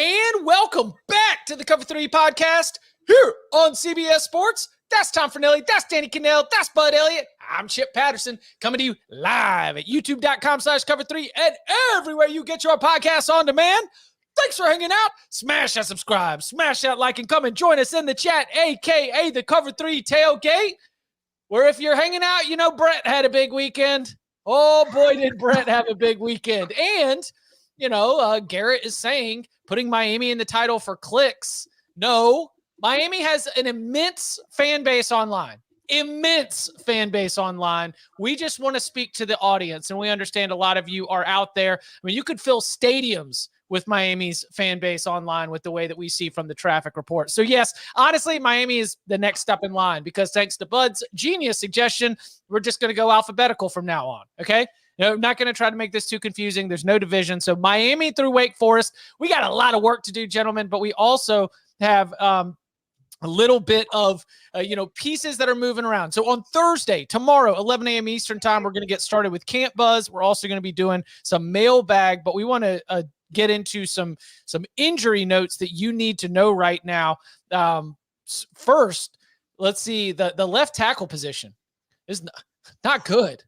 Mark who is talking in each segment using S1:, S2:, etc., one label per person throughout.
S1: And welcome back to the Cover 3 podcast here on CBS Sports. That's Tom Fornelli. That's Danny Cannell. That's Bud Elliott. I'm Chip Patterson coming to you live at youtube.com/cover3 and everywhere you get your podcasts on demand. Thanks for hanging out. Smash that subscribe, smash that like, and come and join us in the chat, a.k.a. the Cover 3 Tailgate, where if you're hanging out, you know Brett had a big weekend. Oh, boy, did Brett have a big weekend. And, Garrett is saying putting Miami in the title for clicks. No, Miami has an immense fan base online. Immense fan base online. We just want to speak to the audience, and we understand a lot of you are out there. I mean, you could fill stadiums with Miami's fan base online with the way that we see from the traffic report. So yes, honestly, Miami is the next step in line because thanks to Bud's genius suggestion, we're just going to go alphabetical from now on. Okay. I'm not going to try to make this too confusing. There's no division. So Miami through Wake Forest, we got a lot of work to do, gentlemen, but we also have a little bit of, pieces that are moving around. So on Thursday, tomorrow, 11 a.m. Eastern time, we're going to get started with Camp Buzz. We're also going to be doing some mailbag, but we want to get into some injury notes that you need to know right now. First, let's see, the left tackle position is not good.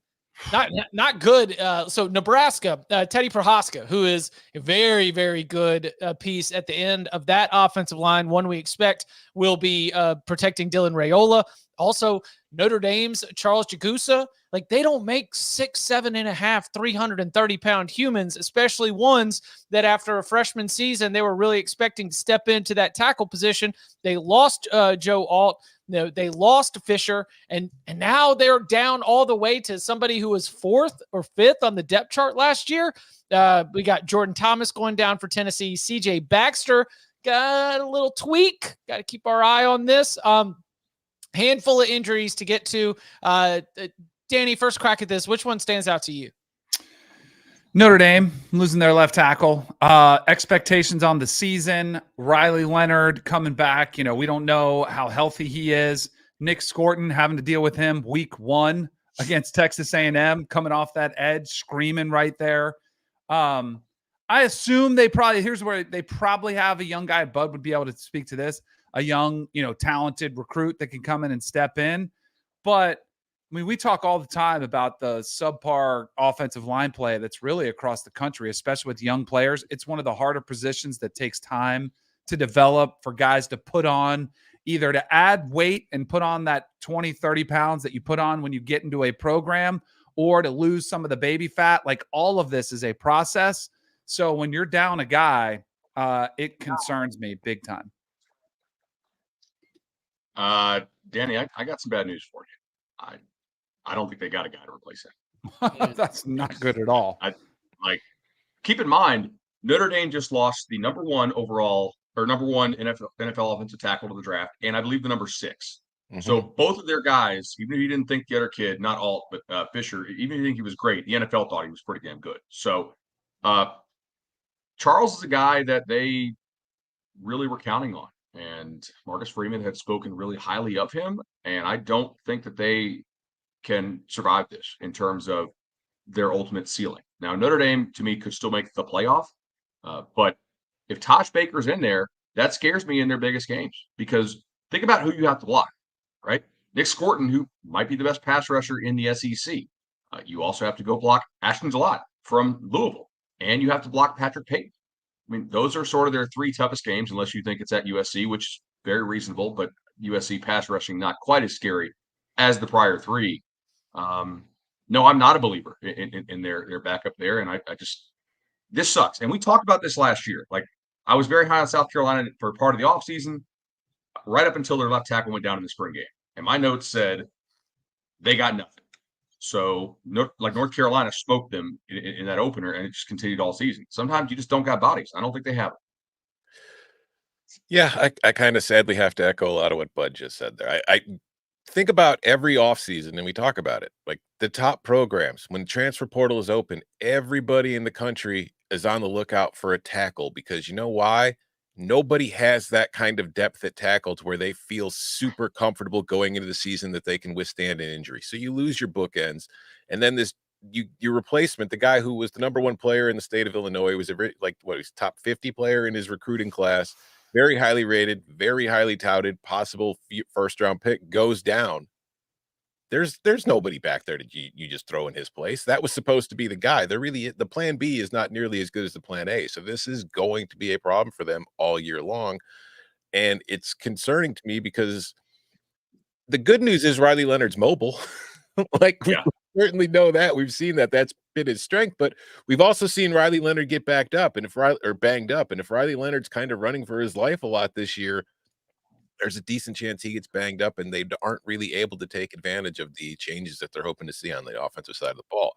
S1: Not good. So Nebraska, Teddy Prohaska, who is a very, very good piece at the end of that offensive line, one we expect will be protecting Dylan Raiola. Also, Notre Dame's Charles Jagusa, like they don't make 6'7.5", 330-pound humans, especially ones that after a freshman season, they were really expecting to step into that tackle position. They lost Joe Alt. They lost Fisher, and now they're down all the way to somebody who was 4th or 5th on the depth chart last year. We got Jordan Thomas going down for Tennessee. CJ Baxter got a little tweak. Got to keep our eye on this. Handful of injuries to get to. Danny, first crack at this. Which one stands out to you?
S2: Notre Dame losing their left tackle. Expectations on the season. Riley Leonard coming back. We don't know how healthy he is. Nick Scorton having to deal with him week 1 against Texas A&M, coming off that edge, screaming right there. I assume here's where they probably have a young guy. Bud would be able to speak to this. A young, talented recruit that can come in and step in. But I mean, we talk all the time about the subpar offensive line play that's really across the country, especially with young players. It's one of the harder positions that takes time to develop for guys to put on, either to add weight and put on that 20, 30 pounds that you put on when you get into a program, or to lose some of the baby fat. Like, all of this is a process. So when you're down a guy, it concerns me big time.
S3: Danny, I got some bad news for you. I don't think they got a guy to replace him.
S2: That's not good at all.
S3: Keep in mind, Notre Dame just lost the number 1 overall or number 1 NFL offensive tackle to the draft, and I believe the number 6. Mm-hmm. So both of their guys, even if you didn't think the other kid, not Alt, but Fisher, even if you think he was great, the NFL thought he was pretty damn good. So Charles is a guy that they really were counting on, and Marcus Freeman had spoken really highly of him, and I don't think that they can survive this in terms of their ultimate ceiling. Now, Notre Dame, to me, could still make the playoff, but if Tosh Baker's in there, that scares me in their biggest games, because think about who you have to block, right? Nick Scorton, who might be the best pass rusher in the SEC. You also have to go block Ashton Gillott from Louisville, and you have to block Patrick Payton. I mean, those are sort of their 3 toughest games, unless you think it's at USC, which is very reasonable, but USC pass rushing not quite as scary as the prior 3. No, I'm not a believer in their backup there. And this sucks. And we talked about this last year. Like, I was very high on South Carolina for part of the offseason, right up until their left tackle went down in the spring game. And my notes said they got nothing. So, North Carolina smoked them in that opener, and it just continued all season. Sometimes you just don't got bodies. I don't think they have it.
S4: Yeah, I kind of sadly have to echo a lot of what Bud just said there. I think about every offseason, and we talk about it, like the top programs. When the transfer portal is open, everybody in the country is on the lookout for a tackle, because you know why? Nobody has that kind of depth at tackle to where they feel super comfortable going into the season that they can withstand an injury. So you lose your bookends, and then this your replacement, the guy who was the #1 player in the state of Illinois, was he's top 50 player in his recruiting class, very highly rated, very highly touted, possible first round pick, goes down. There's nobody back there that you just throw in his place. That was supposed to be the guy. The plan B is not nearly as good as the plan A. So this is going to be a problem for them all year long. And it's concerning to me because the good news is Riley Leonard's mobile. We certainly know that. We've seen that. That's been his strength, but we've also seen Riley Leonard get backed up banged up. And if Riley Leonard's kind of running for his life a lot this year, there's a decent chance he gets banged up and they aren't really able to take advantage of the changes that they're hoping to see on the offensive side of the ball.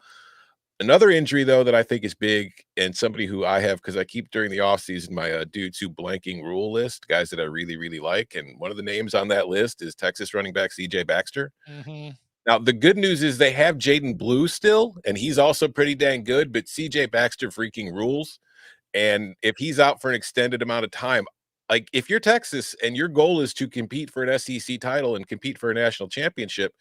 S4: Another injury, though, that I think is big, and somebody who I have, because I keep during the offseason my dudes who blanking rule list, guys that I really, really like. And one of the names on that list is Texas running back CJ Baxter.
S1: Mm-hmm.
S4: Now, the good news is they have Jaden Blue still, and he's also pretty dang good, but CJ Baxter freaking rules. And if he's out for an extended amount of time, like if you're Texas and your goal is to compete for an SEC title and compete for a national championship,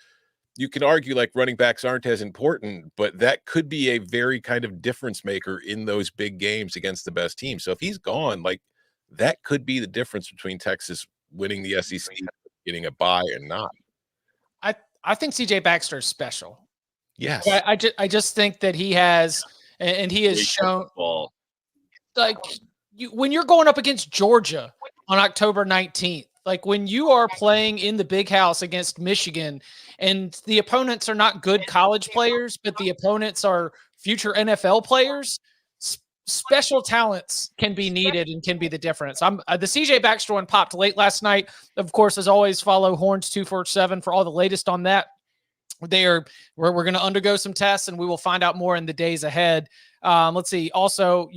S4: you can argue like running backs aren't as important, but that could be a very kind of difference maker in those big games against the best team. So if he's gone, like that could be the difference between Texas winning the SEC, getting a bye and not.
S1: I think CJ Baxter is special.
S4: Yes.
S1: I just think that he has, and he has shown, like when you're going up against Georgia on October 19th, like when you are playing in the big house against Michigan and the opponents are not good college players, but the opponents are future NFL players, special talents can be needed and can be the difference. The CJ Baxter one popped late last night. Of course, as always, follow Horns 247 for all the latest on that. We're going to undergo some tests and we will find out more in the days ahead. Let's see. Also,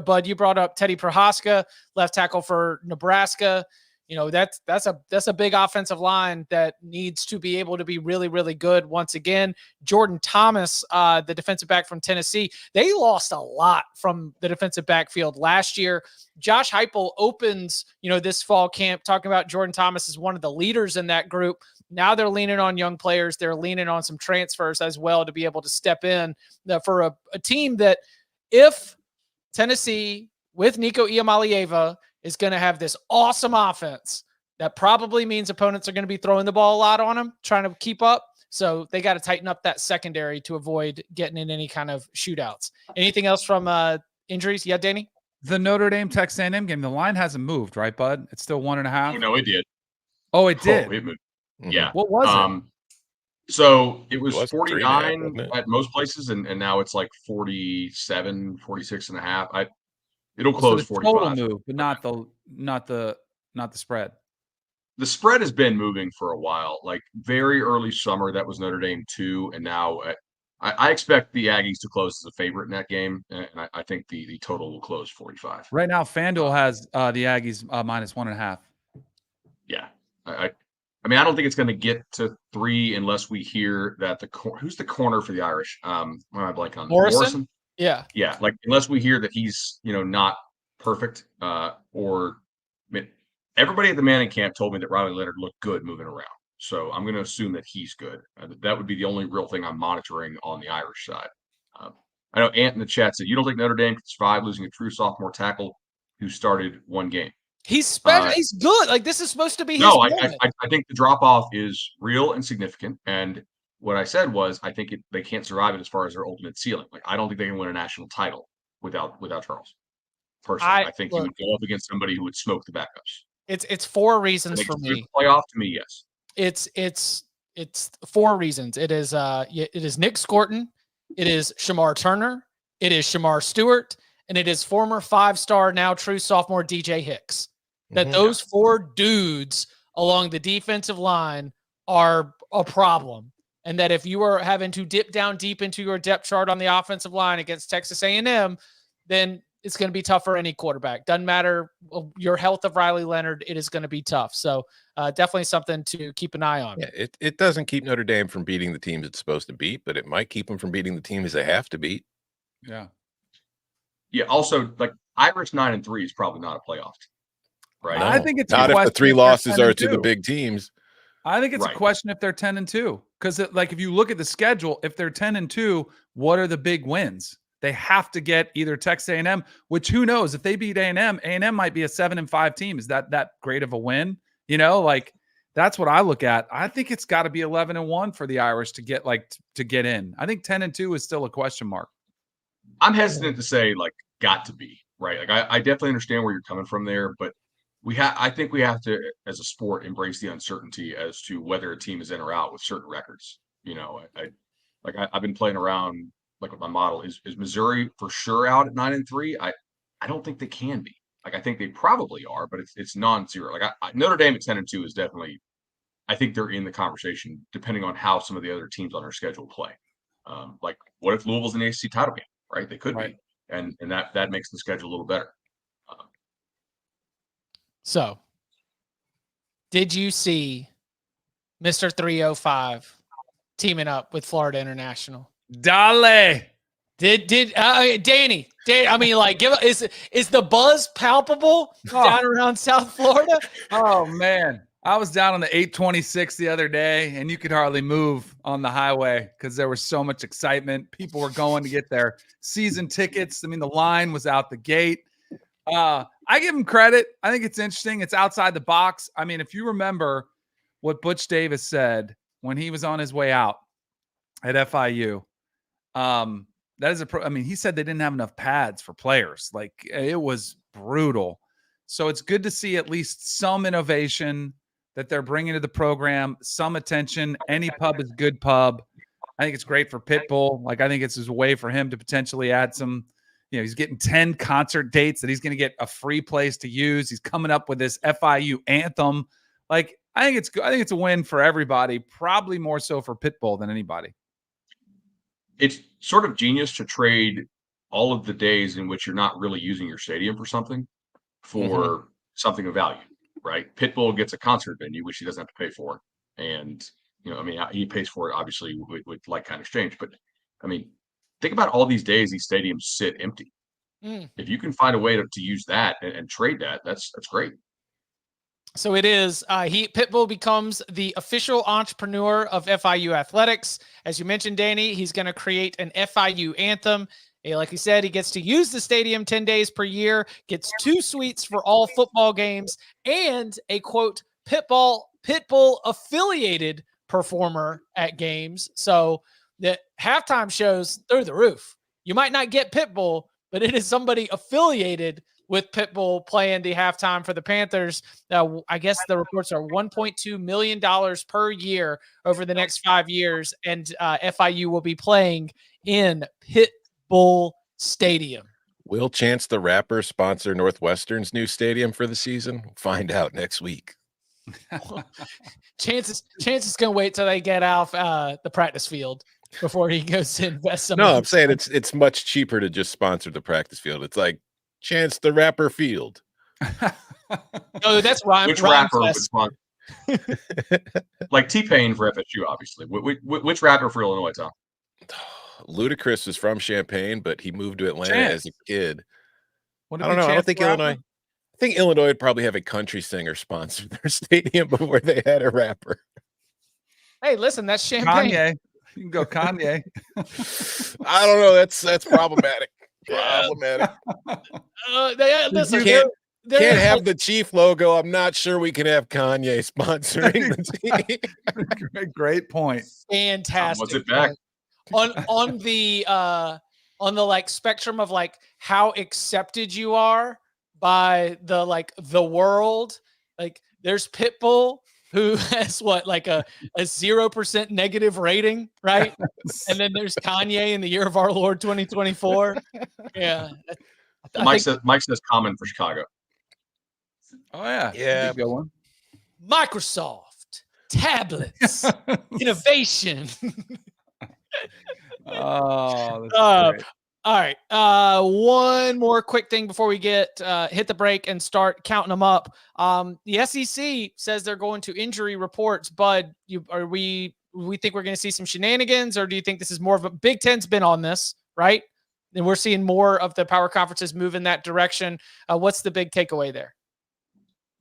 S1: Bud, you brought up Teddy Prohaska, left tackle for Nebraska. You know, that's a big offensive line that needs to be able to be really, really good. Once again, Jordan Thomas, the defensive back from Tennessee, they lost a lot from the defensive backfield last year. Josh Heupel opens, this fall camp talking about Jordan Thomas as one of the leaders in that group. Now they're leaning on young players. They're leaning on some transfers as well to be able to step in for a team that if Tennessee with Nico Iamaleava is going to have this awesome offense, that probably means opponents are going to be throwing the ball a lot on them, trying to keep up. So they got to tighten up that secondary to avoid getting in any kind of shootouts. Anything else from injuries? Yeah, Danny?
S2: The Notre Dame Texas A&M game, the line hasn't moved, right, Bud? It's still 1.5.
S3: No, it did.
S2: Oh, it did.
S3: Oh, it moved.
S4: Mm-hmm.
S3: Yeah.
S2: What was it?
S3: So it was
S4: 49
S3: 49 at most places, and now it's like 47, 46 and a half. It'll close 45.
S2: Total move, but not the spread.
S3: The spread has been moving for a while. Like very early summer, that was Notre Dame 2, and now I expect the Aggies to close as a favorite in that game, and I think the total will close 45.
S2: Right now, FanDuel has the Aggies minus 1.5.
S3: Yeah, I mean, I don't think it's going to get to 3 unless we hear that who's the corner for the Irish? Why am I blanking on
S1: Morrison? Yeah.
S3: Like unless we hear that he's, not perfect, or everybody at the Manning camp told me that Riley Leonard looked good moving around. So I'm going to assume that he's good. That would be the only real thing I'm monitoring on the Irish side. I know Ant in the chat said, you don't think Notre Dame could survive losing a true sophomore tackle who started one game?
S1: He's special. He's good. Like this is supposed to be his
S3: moment. I think the drop off is real and significant. And what I said was, I think they can't survive it as far as their ultimate ceiling. Like I don't think they can win a national title without Charles. Personally, I think he would go up against somebody who would smoke the backups.
S1: It's 4 reasons for me.
S3: Playoff to me, yes.
S1: It's 4 reasons. It is Nick Scorton, it is Shamar Turner, it is Shamar Stewart, and it is former 5-star, now true sophomore DJ Hicks. That those 4 dudes along the defensive line are a problem. And that if you are having to dip down deep into your depth chart on the offensive line against Texas A&M, then it's going to be tough for any quarterback. Doesn't matter your health of Riley Leonard, it is going to be tough. So definitely something to keep an eye on.
S4: Yeah, it doesn't keep Notre Dame from beating the teams it's supposed to beat, but it might keep them from beating the teams they have to beat.
S2: Yeah.
S3: Yeah. Also, like Irish 9-3 is probably not a playoff team, right?
S4: No,
S2: I think it's
S4: not if the 3 losses are to the big teams.
S2: I think it's
S3: Right.
S2: a question if they're 10-2, because like if you look at the schedule, if they're 10-2, what are the big wins? They have to get either Texas A&M, which who knows if they beat A&M might be a 7-5 team. Is that great of a win? You know, like that's what I look at. I think it's got to be 11-1 for the Irish to get to get in. I think 10-2 is still a question mark.
S3: I'm hesitant to say like got to be right. Like I definitely understand where you're coming from there, but I think we have to, as a sport, embrace the uncertainty as to whether a team is in or out with certain records. You know, I've been playing around like with my model. Is Missouri for sure out at 9-3? I don't think they can be. Like I think they probably are, but it's non-zero. Like Notre Dame at 10-2 is definitely. I think they're in the conversation, depending on how some of the other teams on our schedule play. Like, what if Louisville's in the ACC title game? Right, they could be, and that makes the schedule a little better.
S1: So, did you see Mr. 305 teaming up with Florida International?
S2: Dale.
S1: Danny? I mean, like, is the buzz palpable down around South Florida?
S2: Oh man, I was down on the 826 the other day, and you could hardly move on the highway because there was so much excitement. People were going to get their season tickets. I mean, the line was out the gate. I give him credit. I think it's interesting. It's outside the box. I mean, if you remember what Butch Davis said when he was on his way out at FIU, that is he said they didn't have enough pads for players. Like it was brutal. So it's good to see at least some innovation that they're bringing to the program, some attention. Any pub is good pub. I think it's great for Pitbull. Like I think it's a way for him to potentially add some, he's getting 10 concert dates that he's going to get a free place to use. He's coming up with this FIU anthem. Like I think it's a win for everybody, probably more so for Pitbull than anybody.
S3: It's sort of genius to trade all of the days in which you're not really using your stadium for something for something of value, right? Pitbull gets a concert venue, which he doesn't have to pay for. And, he pays for it, obviously, with like-kind exchange. But, think about all these days these stadiums sit empty. If you can find a way to use that and trade that, that's great.
S1: So it is. Pitbull becomes the official entrepreneur of FIU athletics. As you mentioned, Danny, he's going to create an FIU anthem. Like you said, he gets to use the stadium 10 days per year, gets 2 suites for all football games, and a, quote, Pitbull affiliated performer at games. So the halftime shows through the roof. You might not get Pitbull, but it is somebody affiliated with Pitbull playing the halftime for the Panthers. I guess the reports are $1.2 million per year over the next 5 years, and FIU will be playing in Pitbull Stadium.
S4: Will Chance the Rapper sponsor Northwestern's new stadium for the season? We'll find out next week.
S1: Chance is going to wait till they get off the practice field before he goes to invest some.
S4: No, I'm saying it's much cheaper to just sponsor the practice field. It's like Chance the Rapper Field.
S1: Oh, that's rhyme.
S3: Which rapper would sponsor? Like T-Pain for FSU, obviously. Which rapper for Illinois, Tom?
S4: Ludacris is from Champaign, but he moved to Atlanta as a kid. I
S2: don't
S4: know. I don't think Illinois. I think Illinois would probably have a country singer sponsor their stadium before they had a rapper.
S1: Hey, listen, that's Champagne.
S2: Kanye. You can go Kanye.
S4: I don't know. That's problematic. Problematic.
S1: Listen,
S4: can't have the Chief logo. I'm not sure we can have Kanye sponsoring the team.
S2: Great point.
S1: Fantastic.
S3: What's it back?
S1: On the like spectrum of like how accepted you are by the world, like there's Pitbull who has like a 0% negative rating, right? And then there's Kanye in the year of our Lord 2024. Yeah.
S3: Mike says common for Chicago.
S2: Oh yeah.
S4: Yeah.
S2: Good one.
S1: Microsoft, tablets, innovation.
S2: Oh, that's great.
S1: All right. One more quick thing before we hit the break and start counting them up. The SEC says they're going to injury reports. Bud, we think we're going to see some shenanigans, or do you think this is more of a Big Ten's been on this, right? And we're seeing more of the power conferences move in that direction. What's the big takeaway there?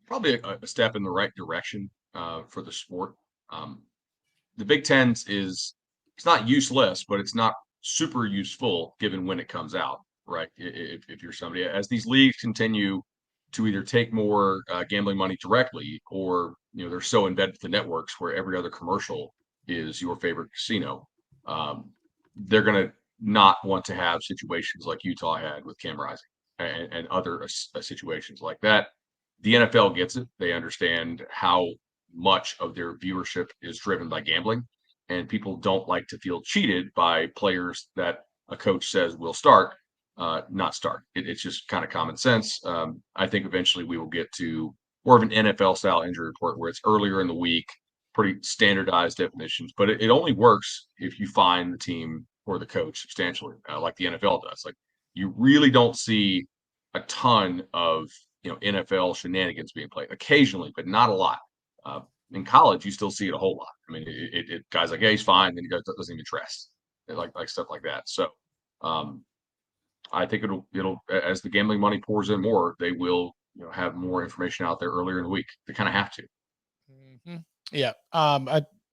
S3: Probably a step in the right direction for the sport. The Big Ten it's not useless, but it's not super useful given when it comes out, right? If you're somebody, as these leagues continue to either take more gambling money directly, or they're so embedded with the networks where every other commercial is your favorite casino, they're going to not want to have situations like Utah had with Cam Rising and other situations like that. The NFL gets it. They understand how much of their viewership is driven by gambling, and people don't like to feel cheated by players that a coach says will start, not start. It's just kind of common sense. I think eventually we will get to more of an NFL style injury report where it's earlier in the week, pretty standardized definitions, but it only works if you find the team or the coach substantially, like the NFL does. Like, you really don't see a ton of NFL shenanigans being played occasionally, but not a lot. In college, you still see it a whole lot. I mean, it guys like, yeah, he's fine, then he doesn't even dress, like stuff like that. So, I think it'll as the gambling money pours in more, they will have more information out there earlier in the week. They kind of have to.
S1: Mm-hmm. Yeah.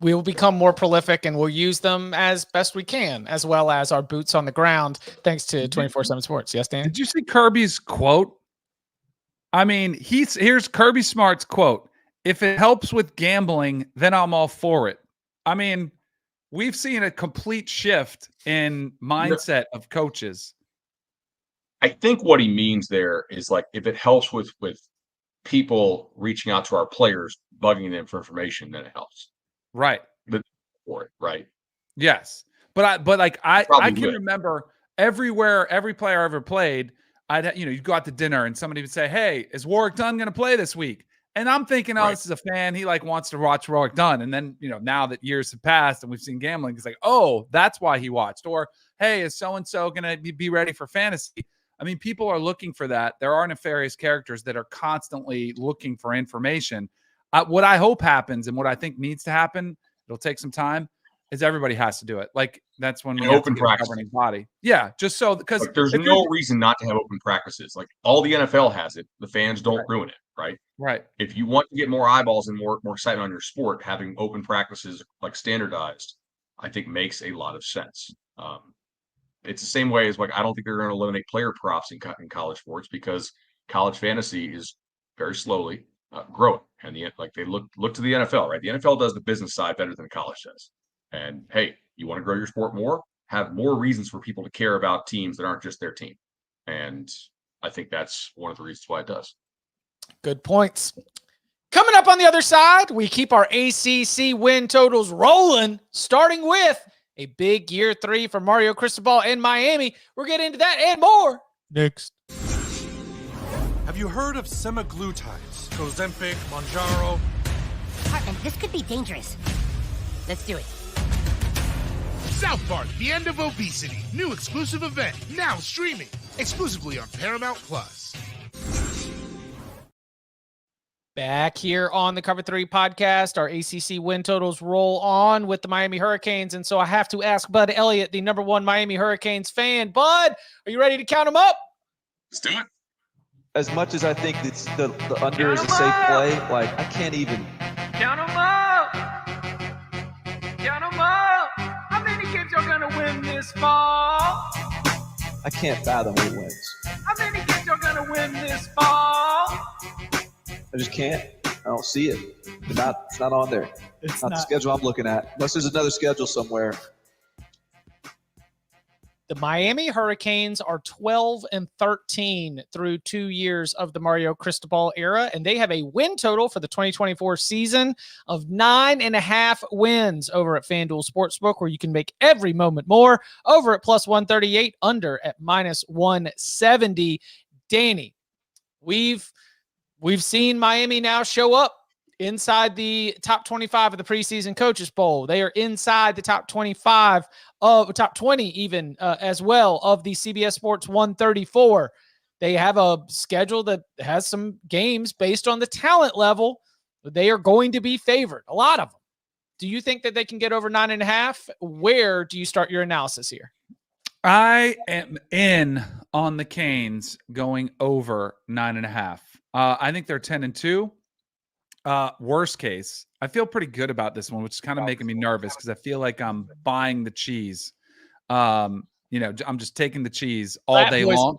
S1: We will become more prolific, and we'll use them as best we can, as well as our boots on the ground, thanks to 24/7 Sports. Yes, Dan?
S2: Did you see Kirby's quote? I mean, here's Kirby Smart's quote. If it helps with gambling, then I'm all for it. I mean, we've seen a complete shift in mindset of coaches.
S3: I think what he means there is, like, if it helps with people reaching out to our players, bugging them for information, then it helps.
S2: Right.
S3: For it, right?
S2: Yes. But I can remember everywhere, every player I ever played, you'd go out to dinner and somebody would say, "Hey, is Warwick Dunn going to play this week?" And I'm thinking, oh, This is a fan. He wants to watch Warwick Dunn. And then, now that years have passed and we've seen gambling, it's like, oh, that's why he watched. Or, hey, is so-and-so going to be ready for fantasy? I mean, people are looking for that. There are nefarious characters that are constantly looking for information. What I hope happens, and what I think needs to happen, it'll take some time, is everybody has to do it. Like, that's when we
S3: open practice
S2: governing body. Yeah, just so, because
S3: there's no reason not to have open practices. Like, all the NFL has it. The fans don't ruin it, right?
S2: Right.
S3: If you want to get more eyeballs and more excitement on your sport, having open practices like standardized, I think makes a lot of sense. It's the same way as, like, I don't think they're going to eliminate player props in college sports, because college fantasy is very slowly growing, and they look to the NFL, right? The NFL does the business side better than college does. And hey, you want to grow your sport more, have more reasons for people to care about teams that aren't just their team. And I think that's one of the reasons why it does.
S1: Good points. Coming up on the other side, we keep our ACC win totals rolling, starting with a big year 3 for Mario Cristobal in Miami. We're getting into that and more next.
S5: Have you heard of semaglutides? Ozempic, Mounjaro?
S6: Hartman, this could be dangerous. Let's do it.
S7: South Park, The End of Obesity. New exclusive event. Now streaming. Exclusively on Paramount Plus.
S1: Back here on the Cover 3 podcast, our ACC win totals roll on with the Miami Hurricanes. And so I have to ask Bud Elliott, the #1 Miami Hurricanes fan. Bud, are you ready to count them up?
S3: Let's do it.
S8: As much as I think it's the under is a safe play, like, I can't even.
S1: Count them up. Count them up. How many games y'all going to win this fall?
S8: I can't fathom who wins.
S1: How many games y'all going to win this fall?
S8: I just can't. I don't see it. It's not on there. It's not the schedule I'm looking at. Unless there's another schedule somewhere.
S1: The Miami Hurricanes are 12-13 through 2 years of the Mario Cristobal era, and they have a win total for the 2024 season of 9.5 wins over at FanDuel Sportsbook, where you can make every moment more. Over at +138, under at -170. Danny, we've seen Miami now show up inside the top 25 of the preseason coaches poll. They are inside the top 25 of top 20 even as well of the CBS Sports 134. They have a schedule that has some games based on the talent level. They are going to be favored, a lot of them. Do you think that they can get over 9.5? Where do you start your analysis here?
S2: I am in on the Canes going over 9.5. I think they're 10-2. Worst case, I feel pretty good about this one, which is kind of making me nervous because I feel like I'm buying the cheese. I'm just taking the cheese all day long.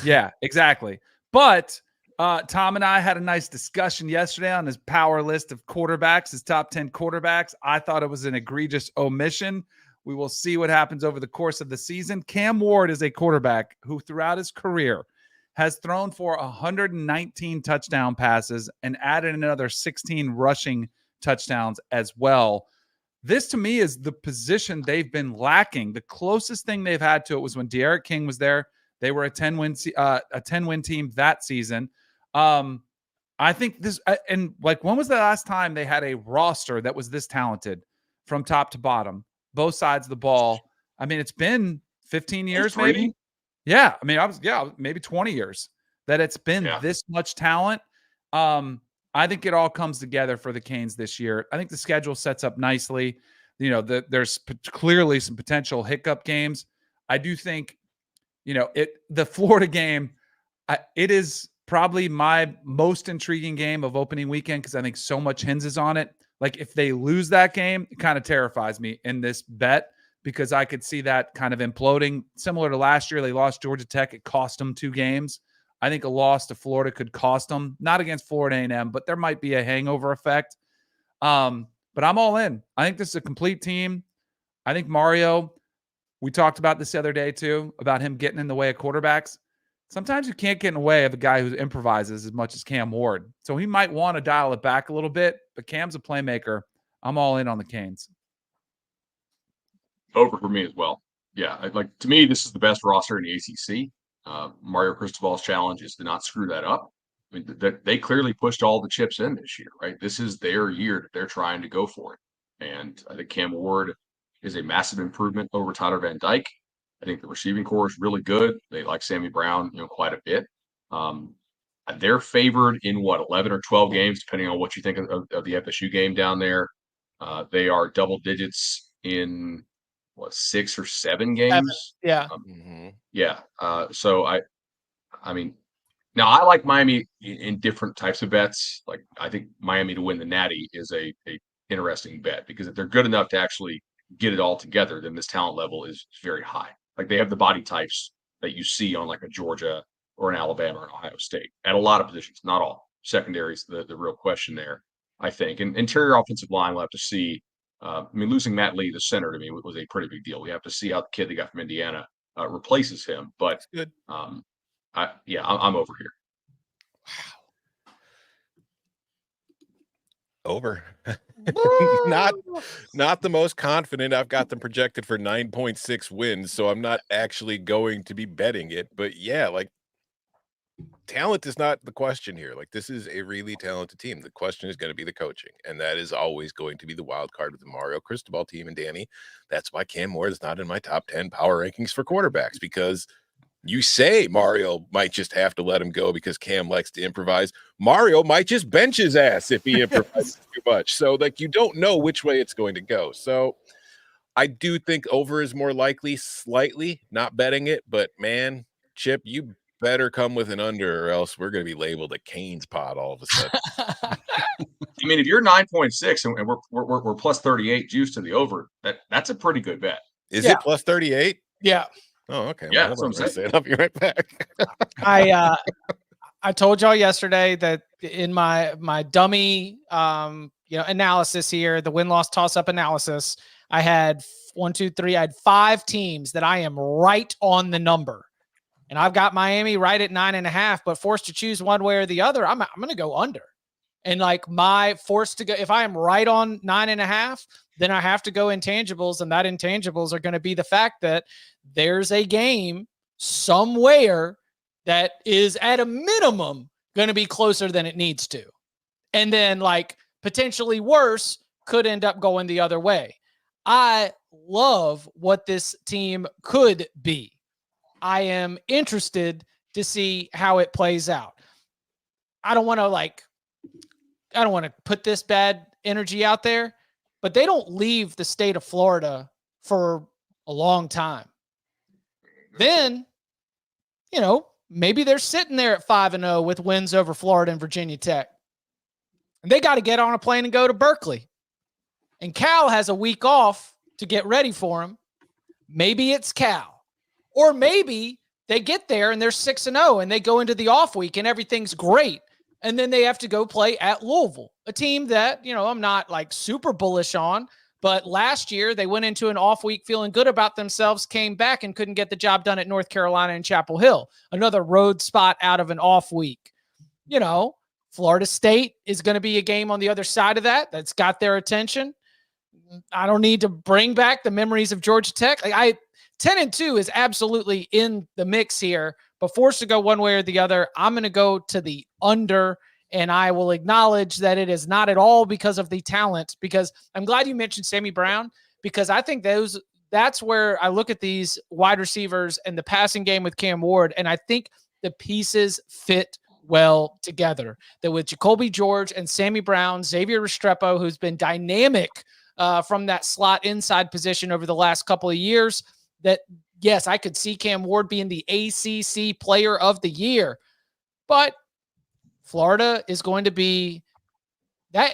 S2: Yeah, exactly. But Tom and I had a nice discussion yesterday on his power list of quarterbacks, his top 10 quarterbacks. I thought it was an egregious omission. We will see what happens over the course of the season. Cam Ward is a quarterback who throughout his career has thrown for 119 touchdown passes and added another 16 rushing touchdowns as well. This to me is the position they've been lacking. The closest thing they've had to it was when De'Aaron King was there. They were a 10-win team that season. I think this and like when was the last time they had a roster that was this talented from top to bottom, both sides of the ball? I mean, it's been 15 years maybe. Yeah, I mean, maybe 20 years that it's been this much talent. I think it all comes together for the Canes this year. I think the schedule sets up nicely. There's clearly some potential hiccup games. I do think, the Florida game, it is probably my most intriguing game of opening weekend because I think so much hinges on it. Like if they lose that game, it kind of terrifies me in this bet because I could see that kind of imploding. Similar to last year, they lost Georgia Tech. It cost them 2 games. I think a loss to Florida could cost them, not against Florida A&M, but there might be a hangover effect. But I'm all in. I think this is a complete team. I think Mario, we talked about this the other day too, about him getting in the way of quarterbacks. Sometimes you can't get in the way of a guy who improvises as much as Cam Ward. So he might want to dial it back a little bit, but Cam's a playmaker. I'm all in on the Canes.
S3: Over for me as well. Yeah, to me, this is the best roster in the ACC. Mario Cristobal's challenge is to not screw that up. I mean, they clearly pushed all the chips in this year, right? This is their year that they're trying to go for it. And I think Cam Ward is a massive improvement over Tyler Van Dyke. I think the receiving core is really good. They like Sammy Brown, quite a bit. They're favored in 11 or 12 games, depending on what you think of the FSU game down there. They are double digits in 6 or 7 games.
S1: Yeah.
S3: So I mean, now I like Miami in different types of bets. Like I think Miami to win the Natty is a interesting bet because if they're good enough to actually get it all together, then this talent level is very high. Like they have the body types that you see on like a Georgia or an Alabama or an Ohio State at a lot of positions, not all. Secondaries, the real question there, I think. And interior offensive line, we'll have to see. Losing Matt Lee, the center, to me was a pretty big deal. We have to see how the kid they got from Indiana replaces him. But
S4: good.
S3: I'm over here.
S4: Over. Not the most confident. I've got them projected for 9.6 wins, so I'm not actually going to be betting it. But yeah, like talent is not the question here. Like this is a really talented team. The question is going to be the coaching, and that is always going to be the wild card with the Mario Cristobal team. And Danny, that's why Cam Ward is not in my top 10 power rankings for quarterbacks, because you say Mario might just have to let him go because Cam likes to improvise. Mario might just bench his ass if he improvises too much. So like you don't know which way it's going to go. So I do think over is more likely, slightly, not betting it, but man, Chip, you better come with an under or else we're going to be labeled a Canes pod all of a sudden.
S3: I mean, if you're 9.6 and we're plus 38 juice to the over, that's a pretty good bet.
S4: Is it plus 38?
S1: Yeah.
S4: Oh, okay.
S3: Yeah,
S4: well,
S3: that's what I'm saying.
S4: I'll be right back.
S1: I told y'all yesterday that in my dummy analysis here, the win-loss toss-up analysis, I had 5 teams that I am right on the number. And I've got Miami right at 9.5, but forced to choose one way or the other, I'm going to go under. And like my forced to go, if I am right on 9.5, then I have to go intangibles, and that intangibles are going to be the fact that there's a game somewhere that is at a minimum going to be closer than it needs to. And then like potentially worse could end up going the other way. I love what this team could be. I am interested to see how it plays out. I don't want to put this bad energy out there, but they don't leave the state of Florida for a long time. Then, maybe they're sitting there at 5-0 with wins over Florida and Virginia Tech. And they got to get on a plane and go to Berkeley. And Cal has a week off to get ready for him. Maybe it's Cal. Or maybe they get there and they're 6-0 and they go into the off week and everything's great. And then they have to go play at Louisville, a team that, I'm not like super bullish on, but last year they went into an off week feeling good about themselves, came back and couldn't get the job done at North Carolina and Chapel Hill, another road spot out of an off week. Florida State is going to be a game on the other side of that that's got their attention. I don't need to bring back the memories of Georgia Tech. 10-2 is absolutely in the mix here, but forced to go one way or the other. I'm going to go to the under, and I will acknowledge that it is not at all because of the talent, because I'm glad you mentioned Sammy Brown, because I think that's where I look at these wide receivers and the passing game with Cam Ward, and I think the pieces fit well together. That with Jacoby George and Sammy Brown, Xavier Restrepo, who's been dynamic from that slot inside position over the last couple of years, that, yes, I could see Cam Ward being the ACC player of the year, but Florida is going to be that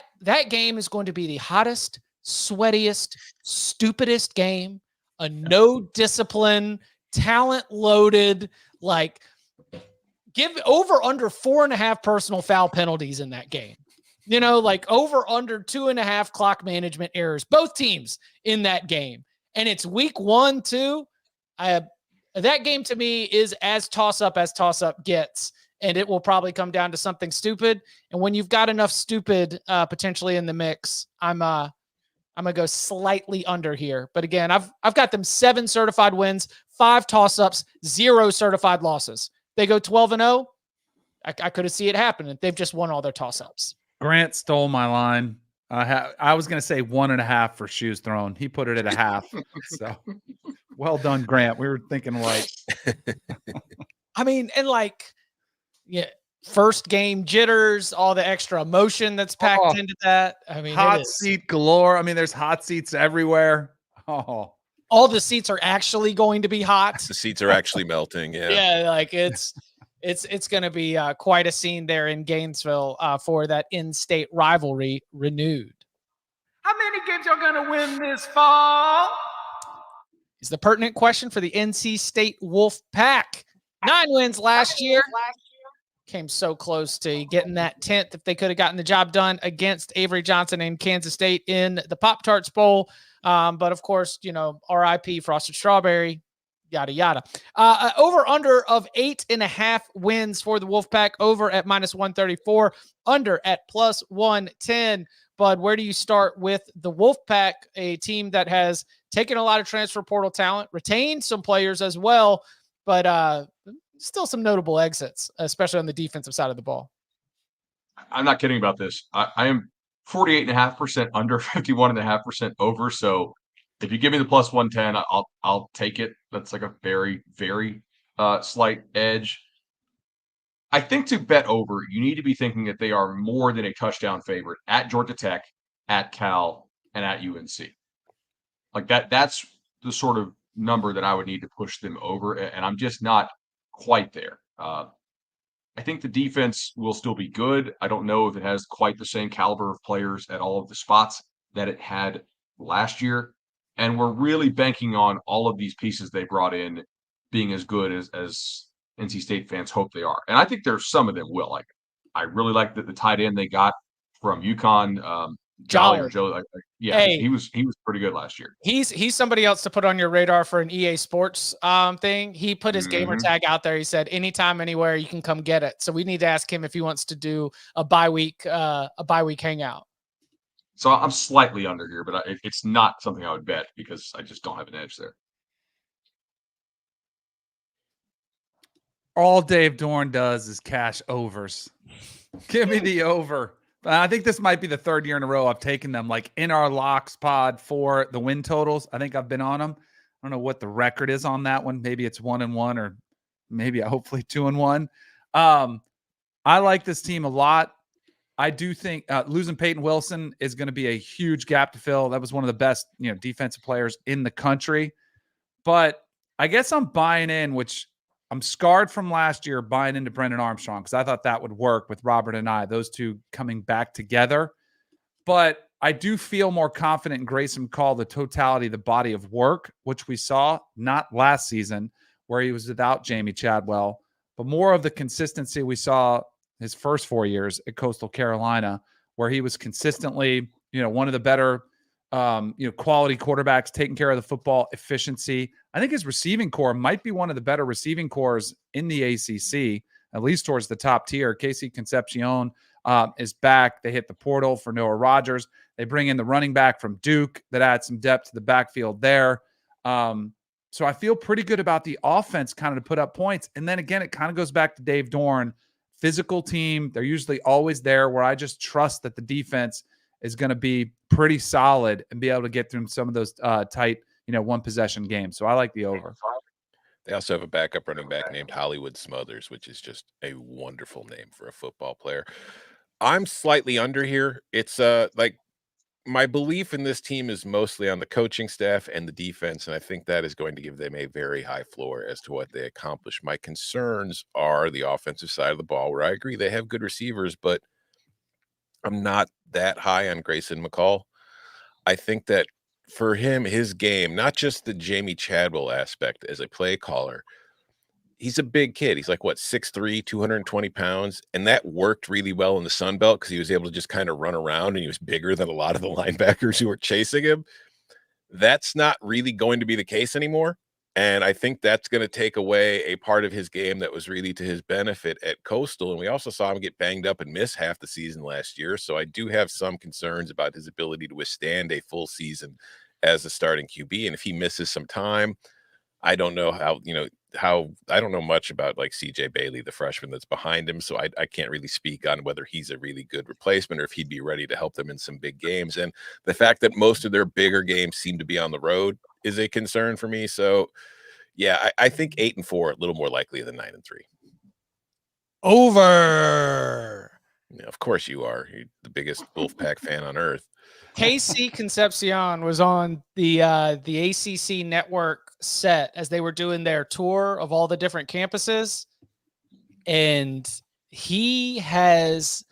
S1: game is going to be the hottest, sweatiest, stupidest game, a no discipline, talent loaded, give over under 4.5 personal foul penalties in that game. Over under 2.5 clock management errors, both teams in that game. And it's week 1, too. That game to me is as toss-up gets, and it will probably come down to something stupid. And when you've got enough stupid potentially in the mix, I'm gonna go slightly under here. But again, I've got them 7 certified wins, 5 toss-ups, 0 certified losses. They go 12-0. I could have seen it happen if they've just won all their toss-ups.
S2: Grant stole my line. I was going to say 1.5 for shoes thrown. He put it at 0.5. So well done, Grant. We were thinking alike.
S1: First game jitters, all the extra emotion that's packed into that.
S2: Hot seat galore. There's hot seats everywhere. Oh,
S1: all the seats are actually going to be hot.
S4: The seats are actually melting. Yeah.
S1: Yeah. It's going to be quite a scene there in Gainesville for that in-state rivalry renewed. How many games are going to win this fall? Is the pertinent question for the NC State Wolf Pack. 9 wins last year. Came so close to getting that 10th if they could have gotten the job done against Avery Johnson and Kansas State in the Pop-Tarts Bowl. But of course, RIP Frosted Strawberry. Yada, yada. Over under of 8.5 wins for the Wolfpack, over at -134, under at +110. Bud, where do you start with the Wolfpack, a team that has taken a lot of transfer portal talent, retained some players as well, but still some notable exits, especially on the defensive side of the ball?
S3: I'm not kidding about this. I am 48.5% under, 51.5% over. So if you give me the +110, I'll take it. That's like a very, very slight edge. I think to bet over, you need to be thinking that they are more than a touchdown favorite at Georgia Tech, at Cal, and at UNC. Like that's the sort of number that I would need to push them over, and I'm just not quite there. I think the defense will still be good. I don't know if it has quite the same caliber of players at all of the spots that it had last year. And we're really banking on all of these pieces they brought in being as good as NC State fans hope they are. And I think there's some of them will. Like, I really like the tight end they got from UConn, Jolly or Joe.
S1: Hey,
S3: he was pretty good last year.
S1: He's somebody else to put on your radar for an EA Sports thing. He put his gamer tag out there. He said, anytime, anywhere, you can come get it. So we need to ask him if he wants to do a bye week hangout.
S3: So I'm slightly under here, but it's not something I would bet because I just don't have an edge there.
S2: All Dave Dorn does is cash overs. Give me the over. I think this might be the 3rd year in a row I've taken them, like in our locks pod for the win totals. I think I've been on them. I don't know what the record is on that one. Maybe it's 1-1 or maybe hopefully 2-1. I like this team a lot. I do think losing Peyton Wilson is going to be a huge gap to fill. That was one of the best, defensive players in the country. But I guess I'm buying in, which I'm scarred from last year buying into Brendan Armstrong because I thought that would work with Robert and I, those two coming back together. But I do feel more confident in Grayson McCall, the totality, the body of work, which we saw not last season where he was without Jamie Chadwell, but more of the consistency we saw his first 4 years at Coastal Carolina, where he was consistently, one of the better, quality quarterbacks, taking care of the football, efficiency. I think his receiving core might be one of the better receiving cores in the ACC, at least towards the top tier. Casey Concepcion is back. They hit the portal for Noah Rogers. They bring in the running back from Duke that adds some depth to the backfield there. So I feel pretty good about the offense kind of to put up points. And then again, it kind of goes back to Dave Dorn. Physical team. They're usually always there, where I just trust that the defense is going to be pretty solid and be able to get through some of those tight, one possession games. So I like the over.
S4: They also have a backup running back named Hollywood Smothers, which is just a wonderful name for a football player. I'm slightly under here. It's my belief in this team is mostly on the coaching staff and the defense, and I think that is going to give them a very high floor as to what they accomplish. My concerns are the offensive side of the ball, where I agree they have good receivers, but I'm not that high on Grayson McCall. I think that for him, his game, not just the Jamie Chadwell aspect as a play caller, he's a big kid. He's like, 6'3", 220 pounds. And that worked really well in the Sun Belt because he was able to just kind of run around, and he was bigger than a lot of the linebackers who were chasing him. That's not really going to be the case anymore. And I think that's going to take away a part of his game that was really to his benefit at Coastal. And we also saw him get banged up and miss half the season last year. So I do have some concerns about his ability to withstand a full season as a starting QB. And if he misses some time, I don't know how I don't know much about like CJ Bailey, the freshman that's behind him. So I can't really speak on whether he's a really good replacement or if he'd be ready to help them in some big games. And the fact that most of their bigger games seem to be on the road is a concern for me. So yeah, I think 8-4, a little more likely than 9-3.
S1: Over.
S4: Yeah, of course you are. You're the biggest Wolfpack fan on earth.
S1: Casey Concepcion was on the ACC network set as they were doing their tour of all the different campuses, and he has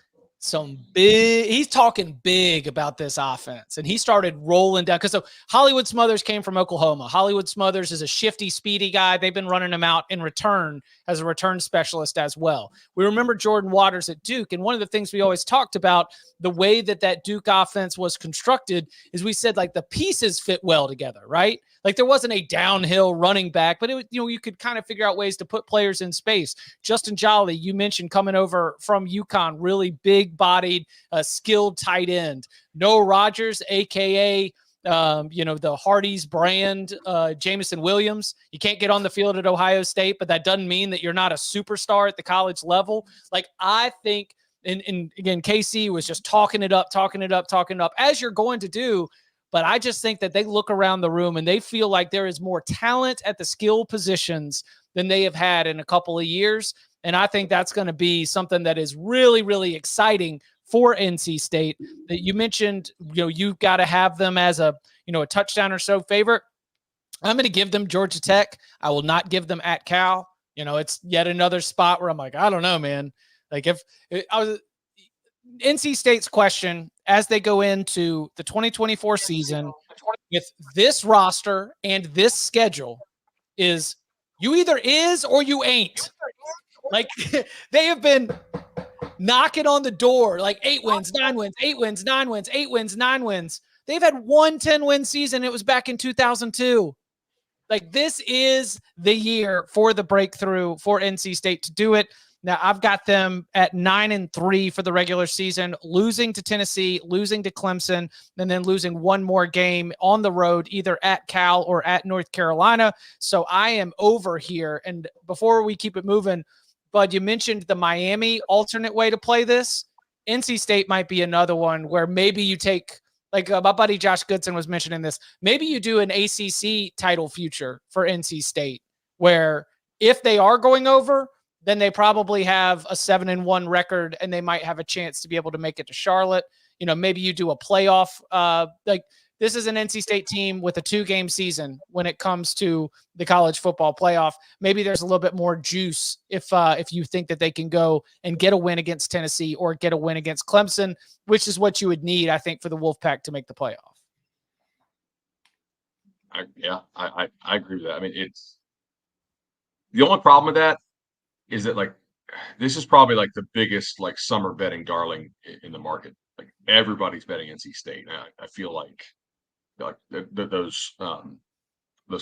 S1: he's talking big about this offense, and he started rolling down because so Hollywood Smothers came from Oklahoma. Hollywood Smothers is a shifty, speedy guy. They've been running him out in return as a return specialist as well. We remember Jordan Waters at Duke, and one of the things we always talked about the way that Duke offense was constructed is we said like the pieces fit well together, right? Like there wasn't a downhill running back, but it was, you could kind of figure out ways to put players in space. Justin Jolly, you mentioned coming over from UConn, really big-bodied, skilled tight end. Noah Rogers, aka the Hardee's brand, Jameson Williams. You can't get on the field at Ohio State, but that doesn't mean that you're not a superstar at the college level. Like I think, and again, KC was just talking it up, as you're going to do. But I just think that they look around the room and they feel like there is more talent at the skill positions than they have had in a couple of years. And I think that's going to be something that is really, really exciting for NC State. That you mentioned, you've got to have them as a touchdown or so favorite. I'm going to give them Georgia Tech. I will not give them at Cal. It's yet another spot where I'm like, I don't know, man. Like if I was NC State's question as they go into the 2024 season with this roster and this schedule is you either is or you ain't. Like they have been knocking on the door, like 8 wins, 9 wins, 8 wins, 9 wins, 8 wins, 9 wins. They've had one 10-win season. It was back in 2002. Like this is the year for the breakthrough for NC State to do it. Now, I've got them at 9-3 for the regular season, losing to Tennessee, losing to Clemson, and then losing one more game on the road, either at Cal or at North Carolina. So I am over here. And before we keep it moving, Bud, you mentioned the Miami alternate way to play this. NC State might be another one where maybe you take, like my buddy Josh Goodson was mentioning this, maybe you do an ACC title future for NC State, where if they are going over, then they probably have a 7-1 record and they might have a chance to be able to make it to Charlotte. Maybe you do a playoff. Like this is an NC State team with a 2-game season when it comes to the college football playoff. Maybe there's a little bit more juice if you think that they can go and get a win against Tennessee or get a win against Clemson, which is what you would need, I think, for the Wolfpack to make the playoff.
S3: I agree with that. I mean, it's the only problem with that is that like this is probably like the biggest like summer betting darling in the market. Like everybody's betting NC State. And I feel like those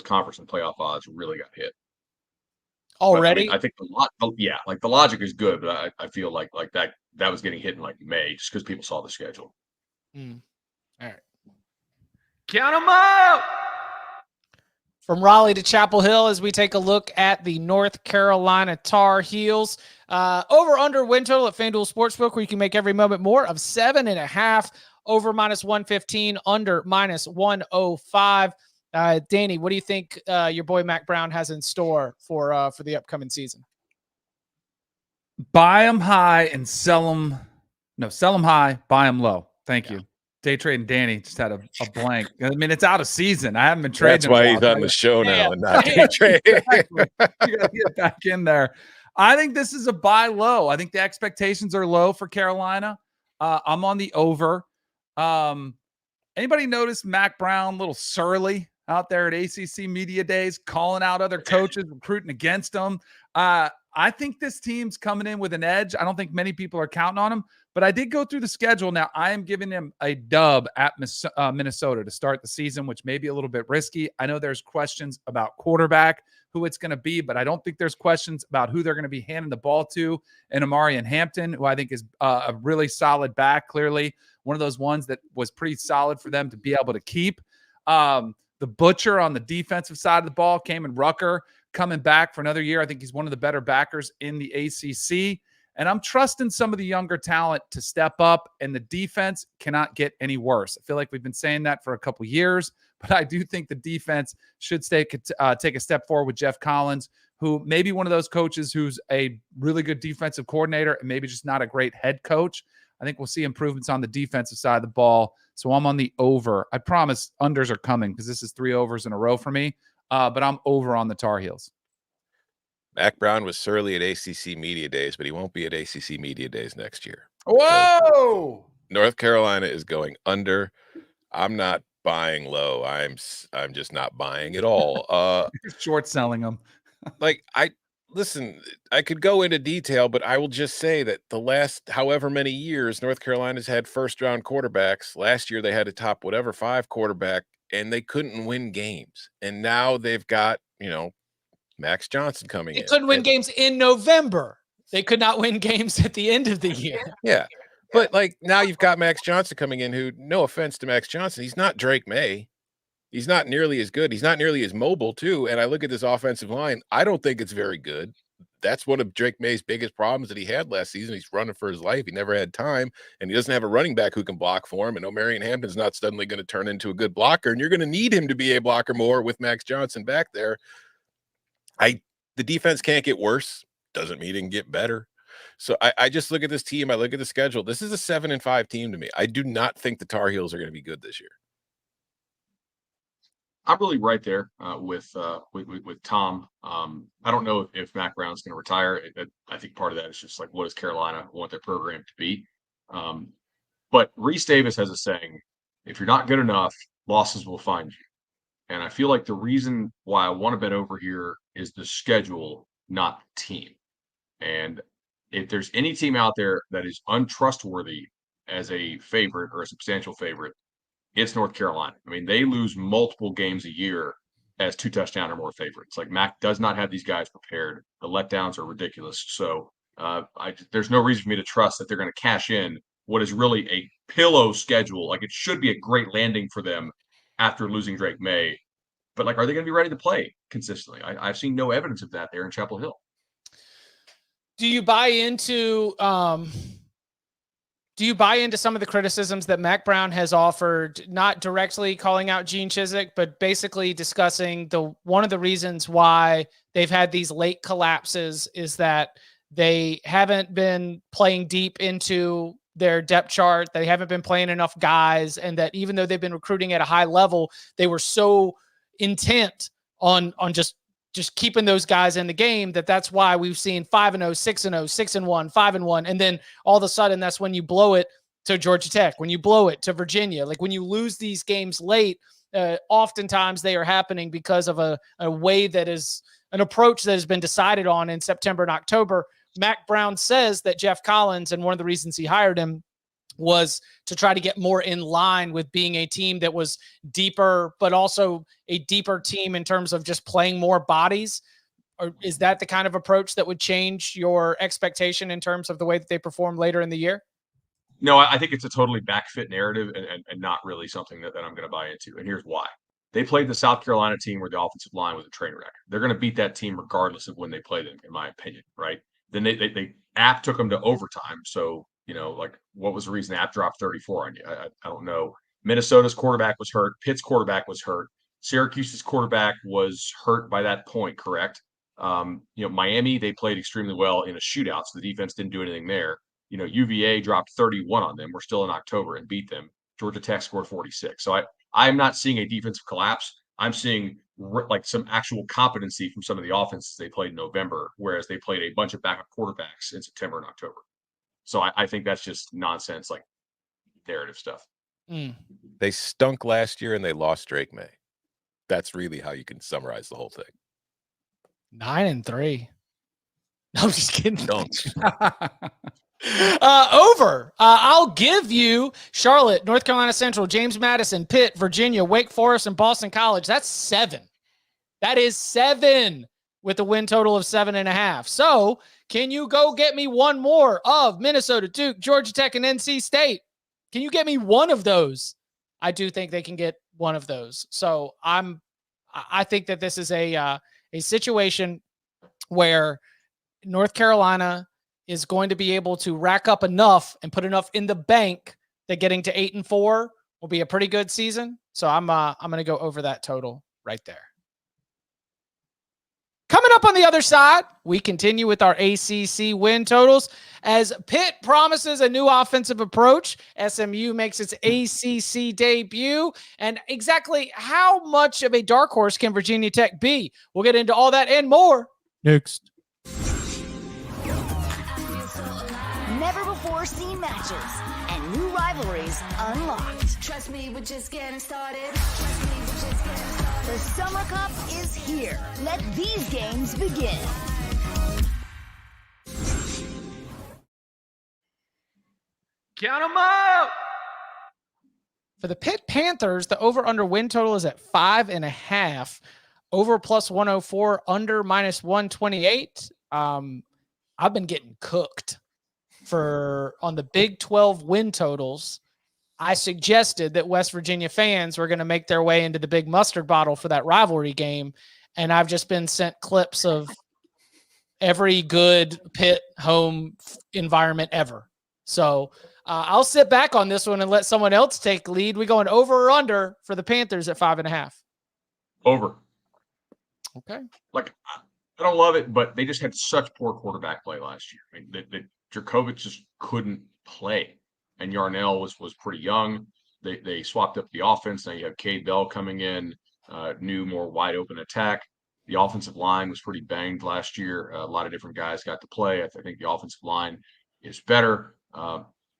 S3: conference and playoff odds really got hit
S1: Already.
S3: But, I think the logic is good, but I feel like that was getting hit in like May just because people saw the schedule.
S1: All right.
S2: Count them up.
S1: From Raleigh to Chapel Hill as we take a look at the North Carolina Tar Heels. Over under win total at FanDuel Sportsbook, where you can make every moment more of 7.5. Over -115, under -105. Danny, what do you think your boy Mack Brown has in store for the upcoming season?
S2: Buy them high and sell them. No, sell them high, buy them low. Thank you. Day trading Danny just had a blank. I mean, it's out of season. I haven't been trading.
S4: That's why he's on the show now and not day trade.
S2: Exactly. You got to get back in there. I think this is a buy low. I think the expectations are low for Carolina. I'm on the over. Anybody notice Mack Brown a little surly out there at ACC Media Days, calling out other coaches, recruiting against them? I think this team's coming in with an edge. I don't think many people are counting on them, but I did go through the schedule. Now, I am giving them a dub at Minnesota to start the season, which may be a little bit risky. I know there's questions about quarterback, who it's going to be, but I don't think there's questions about who they're going to be handing the ball to. And Amarian Hampton, who I think is a really solid back, clearly one of those ones that was pretty solid for them to be able to keep. The butcher on the defensive side of the ball, Kamen Rucker, coming back for another year. I think he's one of the better backers in the ACC. And I'm trusting some of the younger talent to step up, and the defense cannot get any worse. I feel like we've been saying that for a couple years, but I do think the defense should take a step forward with Jeff Collins, who may be one of those coaches who's a really good defensive coordinator and maybe just not a great head coach. I think we'll see improvements on the defensive side of the ball. So I'm on the over. I promise unders are coming because this is 3 overs in a row for me. But I'm over on the Tar Heels.
S4: Mack Brown was surly at ACC Media Days, but he won't be at ACC Media Days next year.
S2: Whoa!
S4: North Carolina is going under. I'm not buying low. I'm just not buying at all.
S2: Short selling them.
S4: Listen, I could go into detail, but I will just say that the last however many years North Carolina's had first-round quarterbacks. Last year they had a top 5 quarterback, and they couldn't win games. And now they've got, Max Johnson coming in.
S1: They couldn't win games in November. They could not win games at the end of the year.
S4: Yeah. But now you've got Max Johnson coming in, who, no offense to Max Johnson, he's not Drake Maye. He's not nearly as good. He's not nearly as mobile, too. And I look at this offensive line. I don't think it's very good. That's one of Drake Maye's biggest problems that he had last season. He's running for his life. He never had time, and he doesn't have a running back who can block for him. And Omarion Hampton's not suddenly going to turn into a good blocker, and you're going to need him to be a blocker more with Max Johnson back there. The defense can't get worse. Doesn't mean it can get better. So I just look at this team. I look at the schedule. This is a 7-5 team to me. I do not think the Tar Heels are going to be good this year.
S3: I'm really right there with Tom. I don't know if Mack Brown's going to retire. I think part of that is just like, what does Carolina want their program to be? But Reese Davis has a saying: if you're not good enough, losses will find you. And I feel like the reason why I want to bet over here is the schedule, not the team. And if there's any team out there that is untrustworthy as a favorite or a substantial favorite, it's North Carolina. I mean, they lose multiple games a year as 2-touchdown or more favorites. Like, Mack does not have these guys prepared. The letdowns are ridiculous. So there's no reason for me to trust that they're going to cash in what is really a pillow schedule. Like, it should be a great landing for them after losing Drake Maye. But, are they going to be ready to play consistently? I've seen no evidence of that there in Chapel Hill.
S1: Do you buy into some of the criticisms that Mack Brown has offered, not directly calling out Gene Chizik, but basically discussing one of the reasons why they've had these late collapses is that they haven't been playing deep into their depth chart. They haven't been playing enough guys, and that even though they've been recruiting at a high level, they were so intent on just keeping those guys in the game that's why we've seen 5-0, 6-0, 6-1, 5-1. And then all of a sudden that's when you blow it to Georgia Tech, when you blow it to Virginia, like when you lose these games late, oftentimes they are happening because of a way that is an approach that has been decided on in September and October. Mack Brown says that Jeff Collins, and one of the reasons he hired him was to try to get more in line with being a team that was deeper, but also a deeper team in terms of just playing more bodies. Or is that the kind of approach that would change your expectation in terms of the way that they perform later in the year?
S3: No, I think it's a totally backfit narrative and not really something that I'm going to buy into. And here's why. They played the South Carolina team where the offensive line was a train wreck. They're going to beat that team regardless of when they play them, in my opinion, right? Then they App took them to overtime. So, like, what was the reason App dropped 34 on you? I don't know. Minnesota's quarterback was hurt. Pitt's quarterback was hurt. Syracuse's quarterback was hurt by that point, correct? Miami, they played extremely well in a shootout, so the defense didn't do anything there. UVA dropped 31 on them. We're still in October and beat them. Georgia Tech scored 46. So I'm not seeing a defensive collapse. I'm seeing like some actual competency from some of the offenses they played in November, whereas they played a bunch of backup quarterbacks in September and October. So I think that's just nonsense, like narrative stuff.
S4: They stunk last year and they lost Drake Maye. That's really how you can summarize the whole thing.
S1: 9-3. No, I'm just kidding.
S4: Dunks.
S1: Over. I'll give you Charlotte, North Carolina Central, James Madison, Pitt, Virginia, Wake Forest, and Boston College. That's 7. That is 7 with a win total of 7.5. So can you go get me one more of Minnesota, Duke, Georgia Tech, and NC State? Can you get me one of those? I do think they can get one of those. So I think that this is a situation where North Carolina is going to be able to rack up enough and put enough in the bank that getting to 8-4 will be a pretty good season. So I'm going to go over that total right there. Coming up on the other side, we continue with our ACC win totals as Pitt promises a new offensive approach. SMU makes its ACC debut. And exactly how much of a dark horse can Virginia Tech be? We'll get into all that and more next.
S6: Never before seen matches and new rivalries unlocked. Trust me, we're just getting started. The Summer Cup is here. Let these games begin.
S1: Count them up. For the Pitt Panthers, the over-under win total is at 5.5. Over plus 104, under minus 128. I've been getting cooked on the Big 12 win totals. I suggested that West Virginia fans were going to make their way into the big mustard bottle for that rivalry game. And I've just been sent clips of every good Pitt home environment ever. So I'll sit back on this one and let someone else take lead. We going over or under for the Panthers at 5.5?
S3: Over.
S1: Okay.
S3: Like, I don't love it, but they just had such poor quarterback play last year. I mean, Djokovic just couldn't play. And Yarnell was pretty young. They swapped up the offense. Now you have Cade Bell coming in, new, more wide open attack. The offensive line was pretty banged last year. A lot of different guys got to play. I think the offensive line is better.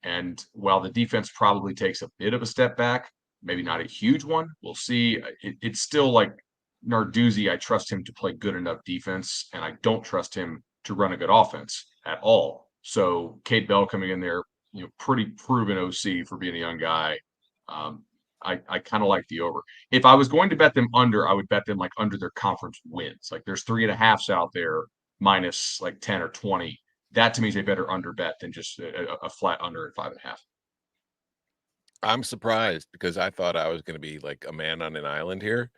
S3: And while the defense probably takes a bit of a step back, maybe not a huge one, we'll see. It's still like Narduzzi. I trust him to play good enough defense, and I don't trust him to run a good offense at all. So Cade Bell coming in there, pretty proven OC for being a young guy. I kind of like the over. If I was going to bet them under, I would bet them like under their conference wins. Like there's 3.5s out there minus like 10 or 20. That to me is a better under bet than just a flat under at 5.5.
S4: I'm surprised because I thought I was going to be like a man on an island here.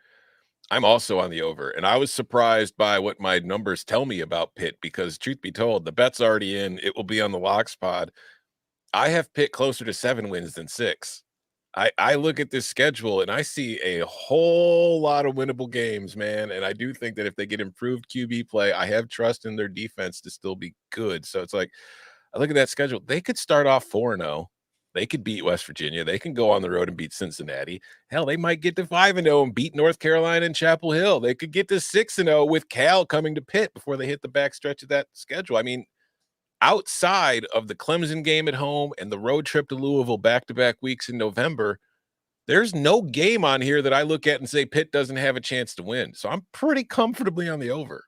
S4: I'm also on the over, and I was surprised by what my numbers tell me about Pitt because, truth be told, the bet's already in. It will be on the Locks pod. I have Pitt closer to 7 wins than 6. I look at this schedule, and I see a whole lot of winnable games, man, and I do think that if they get improved QB play, I have trust in their defense to still be good. So it's like I look at that schedule. They could start off 4-0. They could beat West Virginia. They can go on the road and beat Cincinnati. Hell, they might get to 5-0 and beat North Carolina and Chapel Hill. They could get to 6-0 with Cal coming to Pitt before they hit the back stretch of that schedule. I mean, outside of the Clemson game at home and the road trip to Louisville back-to-back weeks in November, there's no game on here that I look at and say Pitt doesn't have a chance to win. So I'm pretty comfortably on the over.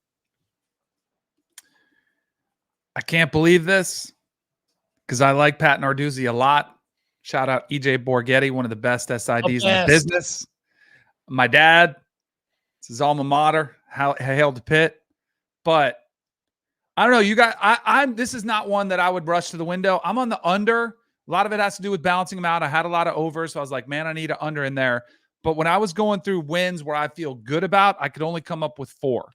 S2: I can't believe this because I like Pat Narduzzi a lot. Shout out EJ Borghetti, one of the best SIDs in the business. My dad, it's his alma mater, hail to Pitt. But I don't know, you guys. This is not one that I would rush to the window. I'm on the under. A lot of it has to do with balancing them out. I had a lot of overs, so I was like, man, I need an under in there. But when I was going through wins where I feel good about, I could only come up with 4.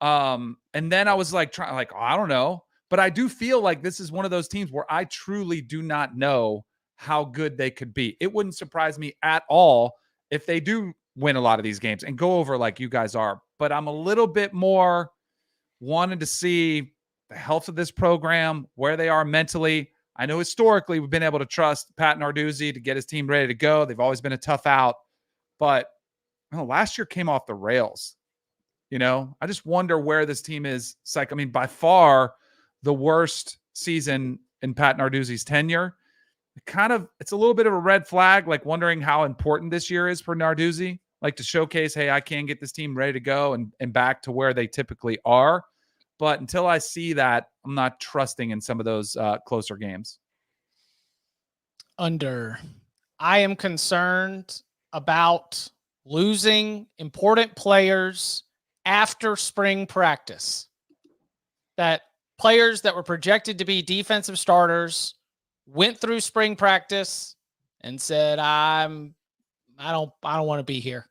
S2: And then I was like, I don't know. But I do feel like this is one of those teams where I truly do not know how good they could be. It wouldn't surprise me at all if they do win a lot of these games and go over like you guys are. But I'm a little bit more wanting to see the health of this program, where they are mentally. I know historically we've been able to trust Pat Narduzzi to get his team ready to go. They've always been a tough out. But last year came off the rails. I just wonder where this team is. It's like, I mean, by far the worst season in Pat Narduzzi's tenure. It's a little bit of a red flag, like wondering how important this year is for Narduzzi, like to showcase, hey, I can get this team ready to go and back to where they typically are. But until I see that, I'm not trusting in some of those closer games.
S1: Under. I am concerned about losing important players after spring practice. That players that were projected to be defensive starters went through spring practice and said, I don't want to be here.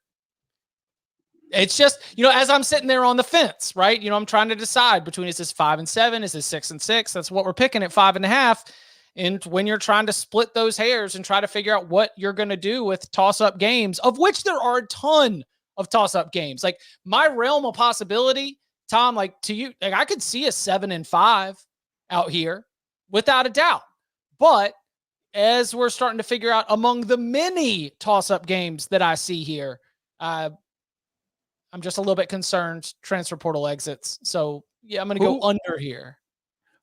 S1: It's just, as I'm sitting there on the fence, right? I'm trying to decide between, is this 5-7? Is this 6-6? That's what we're picking at 5.5. And when you're trying to split those hairs and try to figure out what you're going to do with toss-up games, of which there are a ton of toss-up games. Like my realm of possibility, Tom, like to you, like I could see a 7-5 out here without a doubt. But as we're starting to figure out among the many toss-up games that I see here, I'm just a little bit concerned transfer portal exits. So, yeah, I'm going to go under here.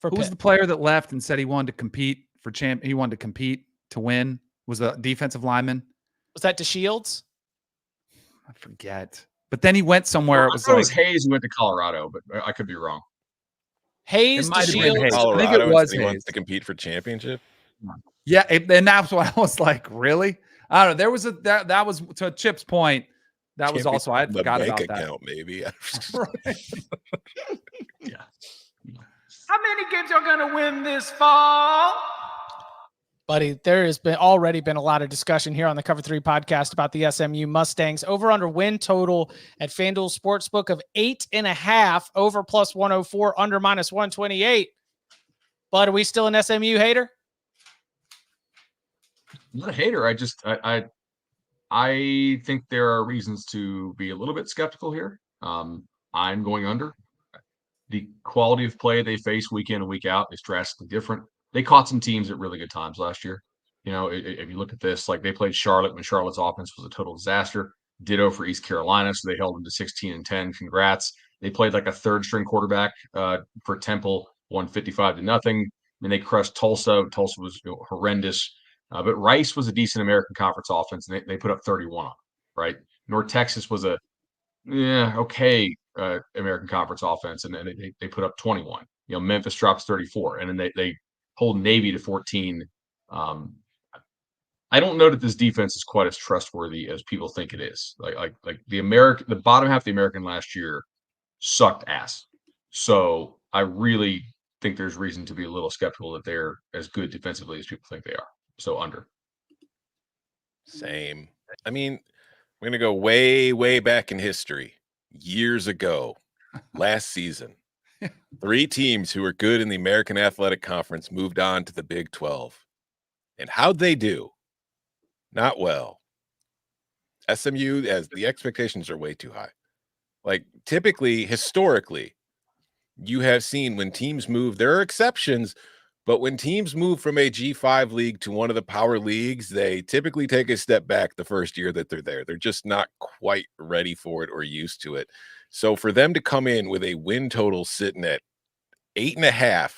S2: Who was the player that left and said he wanted to compete for He wanted to compete to win? Was the defensive lineman?
S1: Was that DeShields?
S2: I forget. But then he went somewhere.
S3: It was Hayes who went to Colorado, but I could be wrong.
S1: Hayes, DeShields.
S4: Colorado,
S2: I think it was
S4: he
S2: Hayes.
S4: wants to compete for championship.
S2: Yeah, and that's what I was like, really? I don't know. There was that was to Chip's point. That was also I had forgot about that.
S4: Account, maybe.
S2: Right.
S3: Yeah.
S1: How many games are going to win this fall? Buddy, there has already been a lot of discussion here on the Cover 3 podcast about the SMU Mustangs. Over under win total at FanDuel Sportsbook of 8.5, over plus 104, under minus 128. Bud, are we still an SMU hater?
S3: I'm not a hater. I think there are reasons to be a little bit skeptical here. I'm going under. The quality of play they face week in and week out is drastically different. They caught some teams at really good times last year. If you look at this, like they played Charlotte when Charlotte's offense was a total disaster. Ditto for East Carolina, so they held them to 16-10. Congrats. They played like a third-string quarterback for Temple, won 55-0. And they crushed Tulsa. Tulsa was horrendous. But Rice was a decent American Conference offense, and they put up 31 on it, right? North Texas was a okay American Conference offense, and then they put up 21. Memphis drops 34, and then they hold Navy to 14. I don't know that this defense is quite as trustworthy as people think it is. Like the bottom half of the American last year sucked ass. So I really think there's reason to be a little skeptical that they're as good defensively as people think they are. So under.
S4: Same. I mean, we're going to go way, way back in history. Years ago, last season, 3 teams who were good in the American Athletic Conference moved on to the Big 12. And how'd they do? Not well. SMU, as the expectations are way too high. Like typically, historically, you have seen when teams move, there are exceptions, But when teams move from a G5 league to one of the power leagues, they typically take a step back the first year that they're there. They're just not quite ready for it or used to it. So for them to come in with a win total sitting at 8.5,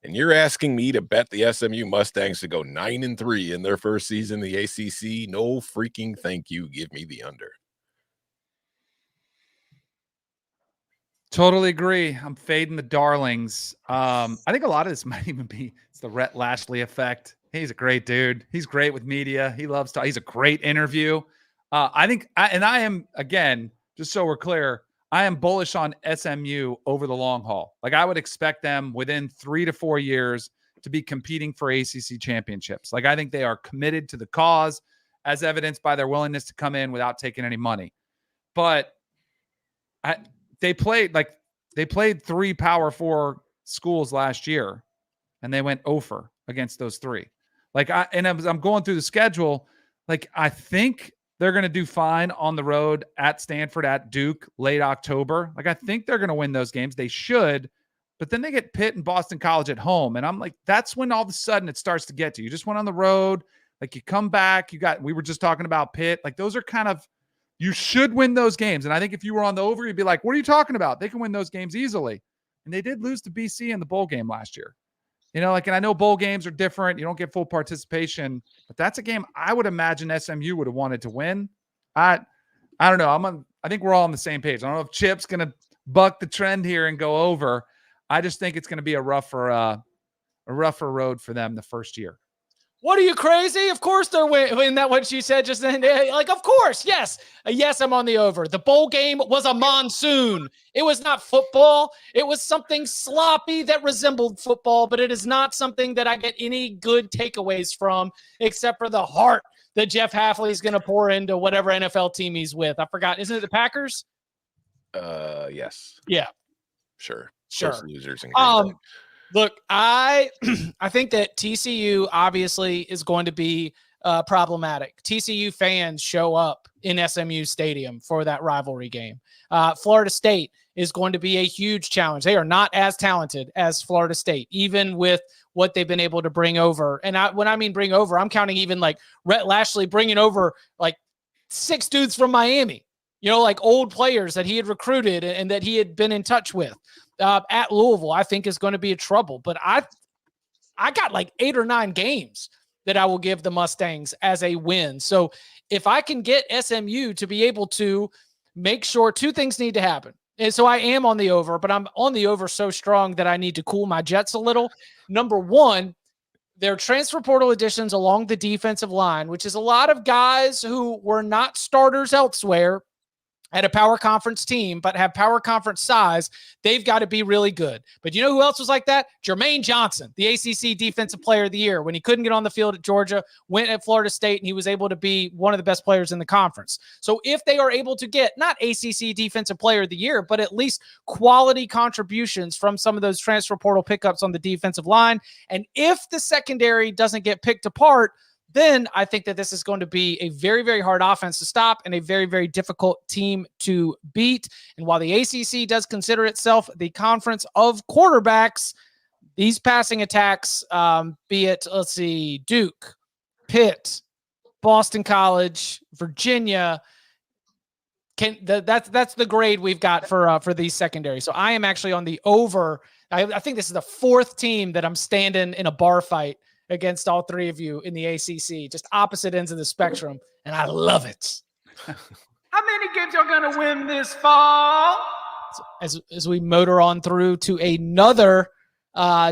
S4: and you're asking me to bet the SMU Mustangs to go 9-3 in their first season in the ACC, no freaking thank you. Give me the under.
S2: Totally agree. I'm fading the Darlings. I think a lot of this might even be it's the Rhett Lashley effect. He's a great dude. He's great with media. He loves to. He's a great interview. I think, I am again, just so we're clear, I am bullish on SMU over the long haul. Like I would expect them within 3 to 4 years to be competing for ACC championships. Like I think they are committed to the cause, as evidenced by their willingness to come in without taking any money. But they played 3 Power 4 schools last year, and they went over against those 3. I'm going through the schedule. Like I think they're going to do fine on the road at Stanford, at Duke, late October. Like I think they're going to win those games. They should, but then they get Pitt and Boston College at home, and I'm like, that's when all of a sudden it starts to get to you. Just went on the road, like you come back. We were just talking about Pitt. Like those are kind of. You should win those games. And I think if you were on the over, you'd be like, what are you talking about? They can win those games easily. And they did lose to BC in the bowl game last year. And I know bowl games are different. You don't get full participation, but that's a game I would imagine SMU would have wanted to win. I don't know. I think we're all on the same page. I don't know if Chip's going to buck the trend here and go over. I just think it's going to be a rougher road for them the first year.
S1: What are you, crazy? Of course they're winning. Isn't that what she said just then? Like, of course, yes. Yes, I'm on the over. The bowl game was a monsoon. It was not football. It was something sloppy that resembled football, but it is not something that I get any good takeaways from except for the heart that Jeff Hafley is going to pour into whatever NFL team he's with. I forgot. Isn't it the Packers?
S4: Yes.
S1: Yeah.
S4: Sure.
S1: Sure.
S4: Those losers in
S1: Look, I think that TCU obviously is going to be problematic. TCU fans show up in SMU Stadium for that rivalry game. Florida State is going to be a huge challenge. They are not as talented as Florida State, even with what they've been able to bring over. And when I mean bring over, I'm counting even like Rhett Lashley bringing over like 6 dudes from Miami, like old players that he had recruited and that he had been in touch with. At Louisville, I think is going to be a trouble. But I got like 8 or 9 games that I will give the Mustangs as a win. So if I can get SMU to be able to make sure 2 things need to happen. And so I am on the over, but I'm on the over so strong that I need to cool my jets a little. Number 1, their transfer portal additions along the defensive line, which is a lot of guys who were not starters elsewhere at a power conference team, but have power conference size, they've got to be really good. But you know who else was like that? Jermaine Johnson, the ACC Defensive Player of the Year. When he couldn't get on the field at Georgia, went at Florida State, and he was able to be one of the best players in the conference. So if they are able to get not ACC Defensive Player of the Year, but at least quality contributions from some of those transfer portal pickups on the defensive line, and if the secondary doesn't get picked apart, then I think that this is going to be a very, very hard offense to stop and a very, very difficult team to beat. And while the ACC does consider itself the conference of quarterbacks, these passing attacks, be it, Duke, Pitt, Boston College, Virginia, that's the grade we've got for these secondary. So I am actually on the over. I think this is the 4th team that I'm standing in a bar fight against all 3 of you in the ACC, just opposite ends of the spectrum, and I love it. How many games are going to win this fall? As we motor on through to another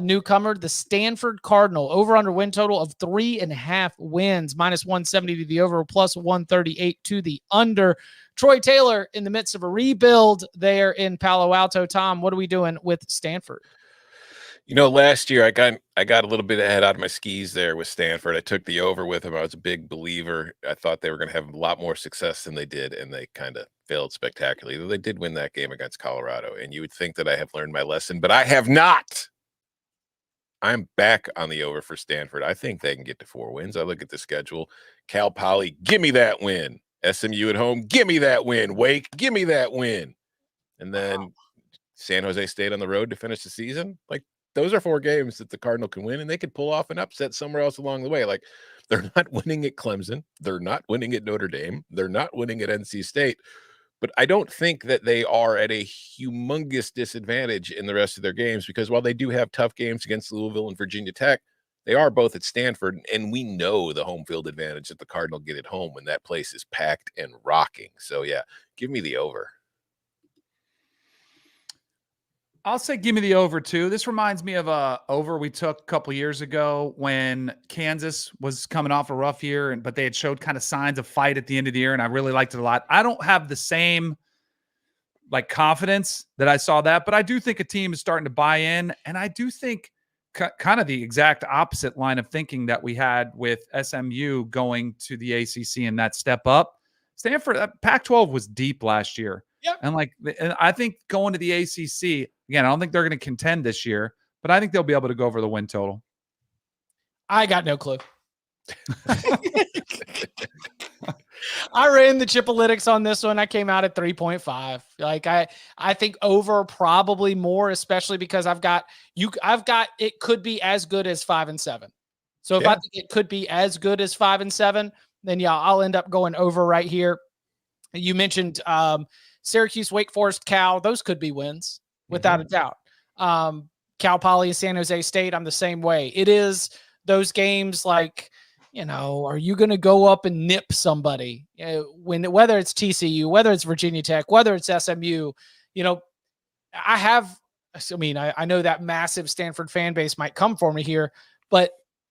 S1: newcomer, the Stanford Cardinal, over-under win total of 3.5 wins, -170 to the over, +138 to the under. Troy Taylor in the midst of a rebuild there in Palo Alto. Tom, what are we doing with Stanford?
S4: Last year I got a little bit ahead out of my skis there with Stanford. I took the over with them. I was a big believer. I thought they were going to have a lot more success than they did, and they kind of failed spectacularly. Though they did win that game against Colorado, and you would think that I have learned my lesson, but I have not. I'm back on the over for Stanford. I think they can get to 4 wins. I look at the schedule. Cal Poly, give me that win. SMU at home, give me that win. Wake, give me that win. And then San Jose State on the road to finish the season. Like, those are 4 games that the Cardinal can win, and they could pull off an upset somewhere else along the way. Like, they're not winning at Clemson. They're not winning at Notre Dame. They're not winning at NC State. But I don't think that they are at a humongous disadvantage in the rest of their games, because while they do have tough games against Louisville and Virginia Tech, they are both at Stanford, and we know the home field advantage that the Cardinal get at home when that place is packed and rocking. So, yeah, give me the over.
S2: I'll say give me the over too. This reminds me of a over we took a couple years ago when Kansas was coming off a rough year, but they had showed kind of signs of fight at the end of the year, and I really liked it a lot. I don't have the same like confidence that I saw that, but I do think a team is starting to buy in, and I do think kind of the exact opposite line of thinking that we had with SMU going to the ACC and that step up. Stanford, Pac-12 was deep last year.
S1: Yep.
S2: And I think going to the ACC, again, I don't think they're going to contend this year, but I think they'll be able to go over the win total.
S1: I got no clue. I ran the Chipalytics on this one. I came out at 3.5. Like I think over probably more, especially because I've got it could be as good as 5 and 7. So if I think it could be as good as 5 and 7, then yeah, I'll end up going over right here. You mentioned Syracuse, Wake Forest, Cal. Those could be wins without a doubt. Cal Poly and San Jose State, I'm the same way. It is those games like, you know, are you going to go up and nip somebody? Whether it's TCU, whether it's Virginia Tech, whether it's SMU, you know, I know that massive Stanford fan base might come for me here, but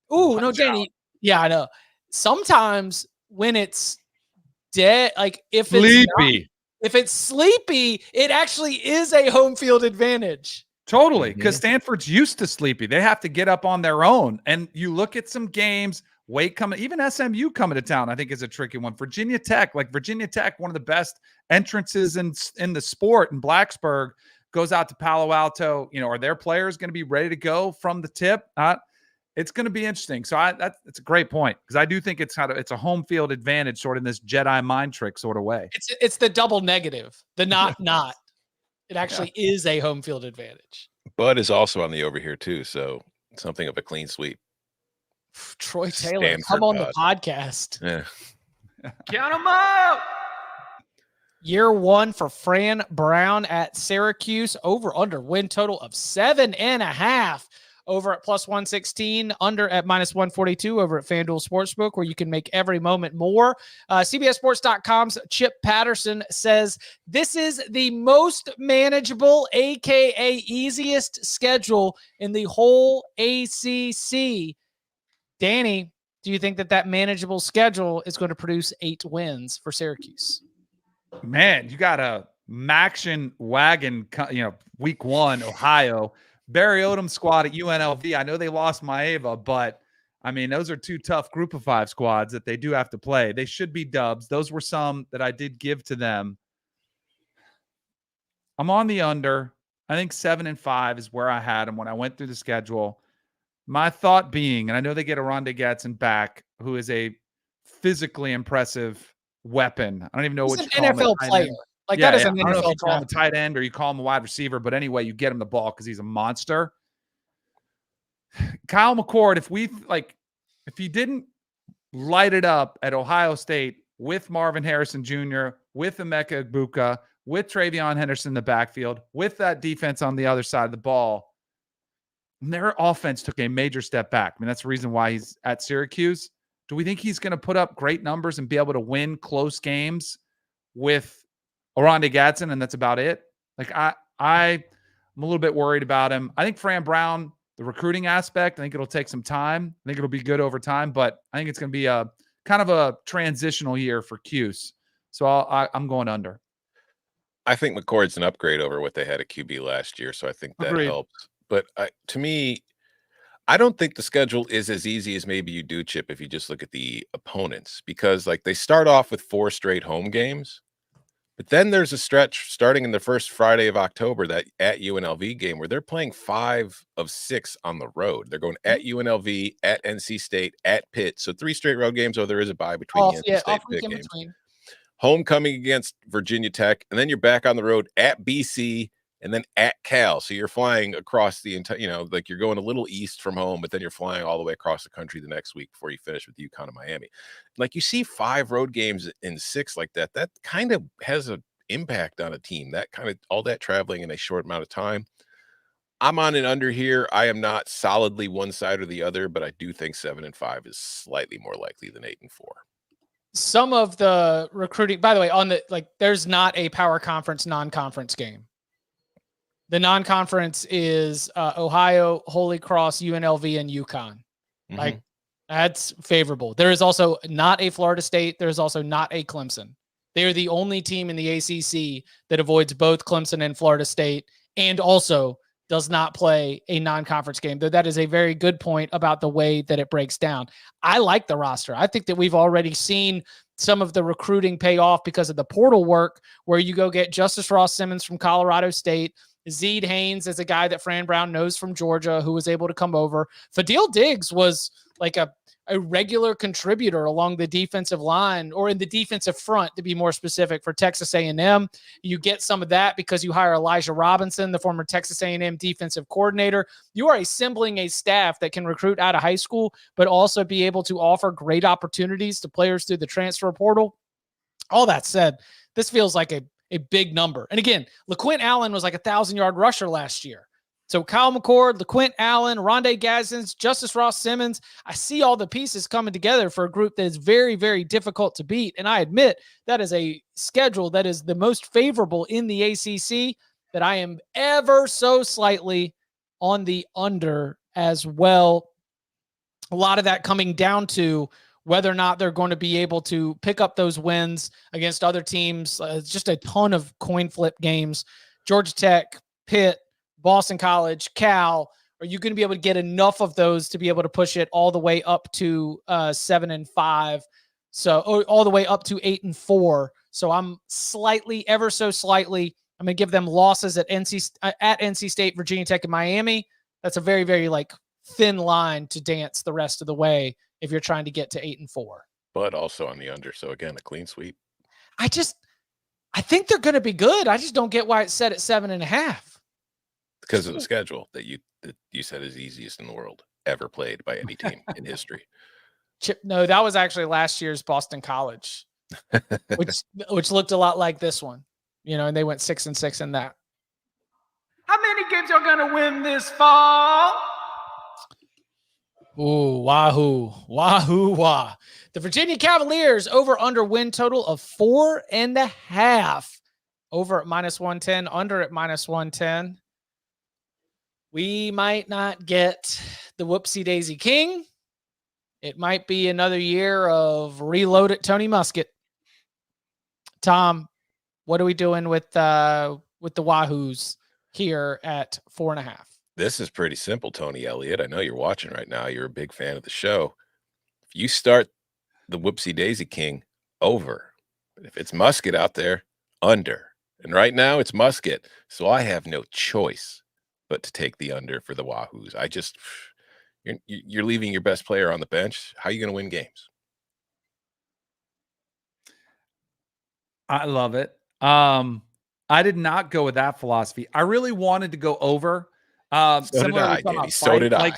S1: Danny. Yeah, I know. Sometimes when it's dead, like if it's sleepy, it actually is a home field advantage.
S2: Totally, because Stanford's used to sleepy. They have to get up on their own. And you look at some games, Wake coming, even SMU coming to town, I think is a tricky one. Virginia Tech, one of the best entrances in the sport in Blacksburg, goes out to Palo Alto. You know, are their players going to be ready to go from the tip? It's going to be interesting. So that's a great point, because I do think it's a home field advantage, sort of in this Jedi mind trick sort of way.
S1: It's the double negative, the not. It actually is a home field advantage.
S4: Bud is also on the over here too, so something of a clean sweep.
S1: Troy Taylor,
S4: Stanford
S1: come on the podcast.
S4: Yeah.
S2: Count them out.
S1: Year 1 for Fran Brown at Syracuse, over under win total of 7.5. Over at plus 116, under at minus 142 over at FanDuel Sportsbook, where you can make every moment more. CBSSports.com's Chip Patterson says this is the most manageable, aka easiest schedule in the whole ACC. Danny, do you think that manageable schedule is going to produce 8 wins for Syracuse?
S2: Man, you got a Maction wagon, week 1, Ohio. Barry Odom squad at UNLV. I know they lost Maeva, but I mean, those are 2 tough group of 5 squads that they do have to play. They should be dubs. Those were some that I did give to them. I'm on the under. I think 7-5 is where I had them when I went through the schedule. My thought being, and I know they get Oronde Gadsden back, who is a physically impressive weapon. I don't even know
S1: He's
S2: what
S1: an NFL player. Like that is an
S2: I don't know if you
S1: NFL
S2: call him a tight end or you call him a wide receiver, but anyway, you get him the ball because he's a monster. Kyle McCord, if he didn't light it up at Ohio State with Marvin Harrison Jr., with Emeka Egbuka, with Travion Henderson in the backfield, with that defense on the other side of the ball, their offense took a major step back. I mean, that's the reason why he's at Syracuse. Do we think he's going to put up great numbers and be able to win close games with Oronde Gadsden, and that's about it? Like I'm a little bit worried about him. I think Fran Brown, the recruiting aspect, I think it'll take some time. I think it'll be good over time, but I think it's going to be a kind of a transitional year for Cuse. So I'm going under.
S4: I think McCord's an upgrade over what they had at QB last year, so I think that helps. But to me, I don't think the schedule is as easy as maybe you do, Chip, if you just look at the opponents, because like they start off with 4 straight home games. But then there's a stretch starting in the first Friday of October, that at UNLV game, where they're playing 5 of 6 on the road. They're going at UNLV, at NC State, at Pitt. So 3 straight road games. Oh, there is a bye between the NC State Pitt games. Homecoming against Virginia Tech, and then you're back on the road at BC and then at Cal. So you're flying across the entire, like you're going a little east from home, but then you're flying all the way across the country the next week before you finish with UConn and Miami. Like you see 5 road games in 6 like that. That kind of has an impact on a team. That kind of all that traveling in a short amount of time. I'm on an under here. I am not solidly one side or the other, but I do think 7-5 is slightly more likely than 8-4.
S1: Some of the recruiting, by the way, there's not a power conference non-conference game. The non-conference is Ohio, Holy Cross, UNLV, and UConn.
S4: Mm-hmm.
S1: Like that's favorable. There is also not a Florida State. There is also not a Clemson. They are the only team in the ACC that avoids both Clemson and Florida State, and also does not play a non-conference game. Though that is a very good point about the way that it breaks down. I like the roster. I think that we've already seen some of the recruiting pay off because of the portal work, where you go get Justice Ross Simmons from Colorado State. Zeed Haynes is a guy that Fran Brown knows from Georgia who was able to come over. Fadil Diggs was like a regular contributor along the defensive line, or in the defensive front, to be more specific, for Texas A&M. You get some of that because you hire Elijah Robinson, the former Texas A&M defensive coordinator. You are assembling a staff that can recruit out of high school, but also be able to offer great opportunities to players through the transfer portal. All that said, this feels like a big number. And again, LaQuint Allen was like 1,000-yard rusher last year. So Kyle McCord, LaQuint Allen, Rondé Gadsden, Justice Ross Simmons, I see all the pieces coming together for a group that is very, very difficult to beat. And I admit that is a schedule that is the most favorable in the ACC, that I am ever so slightly on the under as well. A lot of that coming down to whether or not they're going to be able to pick up those wins against other teams. Just a ton of coin flip games. Georgia Tech, Pitt, Boston College, Cal. Are you going to be able to get enough of those to be able to push it all the way up to 7-5? So all the way up to 8-4. So I'm slightly, ever so slightly, I'm going to give them losses at NC State, Virginia Tech, and Miami. That's a very, very thin line to dance the rest of the way if you're trying to get to 8-4.
S4: But also on the under. So again, a clean sweep.
S1: I think they're going to be good. I just don't get why it's set at 7.5.
S4: Because of the schedule that you said is easiest in the world ever played by any team in history.
S1: Chip, no, that was actually last year's Boston College, which looked a lot like this one, and they went 6-6 in that. How many games are going to win this fall? Ooh, wahoo, wah. The Virginia Cavaliers over under win total of 4.5. Over at -110, under at -110. We might not get the whoopsie daisy king. It might be another year of reload at Tony Muskett. Tom, what are we doing with the Wahoos here at 4.5?
S4: This is pretty simple, Tony Elliott. I know you're watching right now. You're a big fan of the show. If you start the whoopsie daisy king, over. But if it's Muskett out there, under. And right now it's Muskett. So I have no choice but to take the under for the Wahoos. You're leaving your best player on the bench. How are you going to win games?
S2: I love it. I did not go with that philosophy. I really wanted to go over.
S4: So did I, Danny. So did I.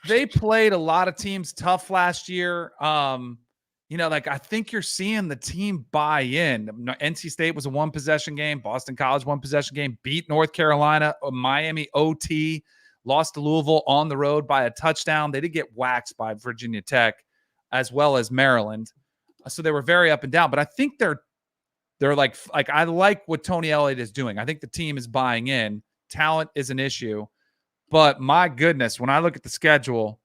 S2: They played a lot of teams tough last year. I think you're seeing the team buy in. NC State was a 1-possession game. Boston College 1-possession game. Beat North Carolina. Miami OT. Lost to Louisville on the road by a touchdown. They did get waxed by Virginia Tech as well as Maryland. So they were very up and down. But I think they're like I like what Tony Elliott is doing. I think the team is buying in. Talent is an issue. But my goodness, when I look at the schedule,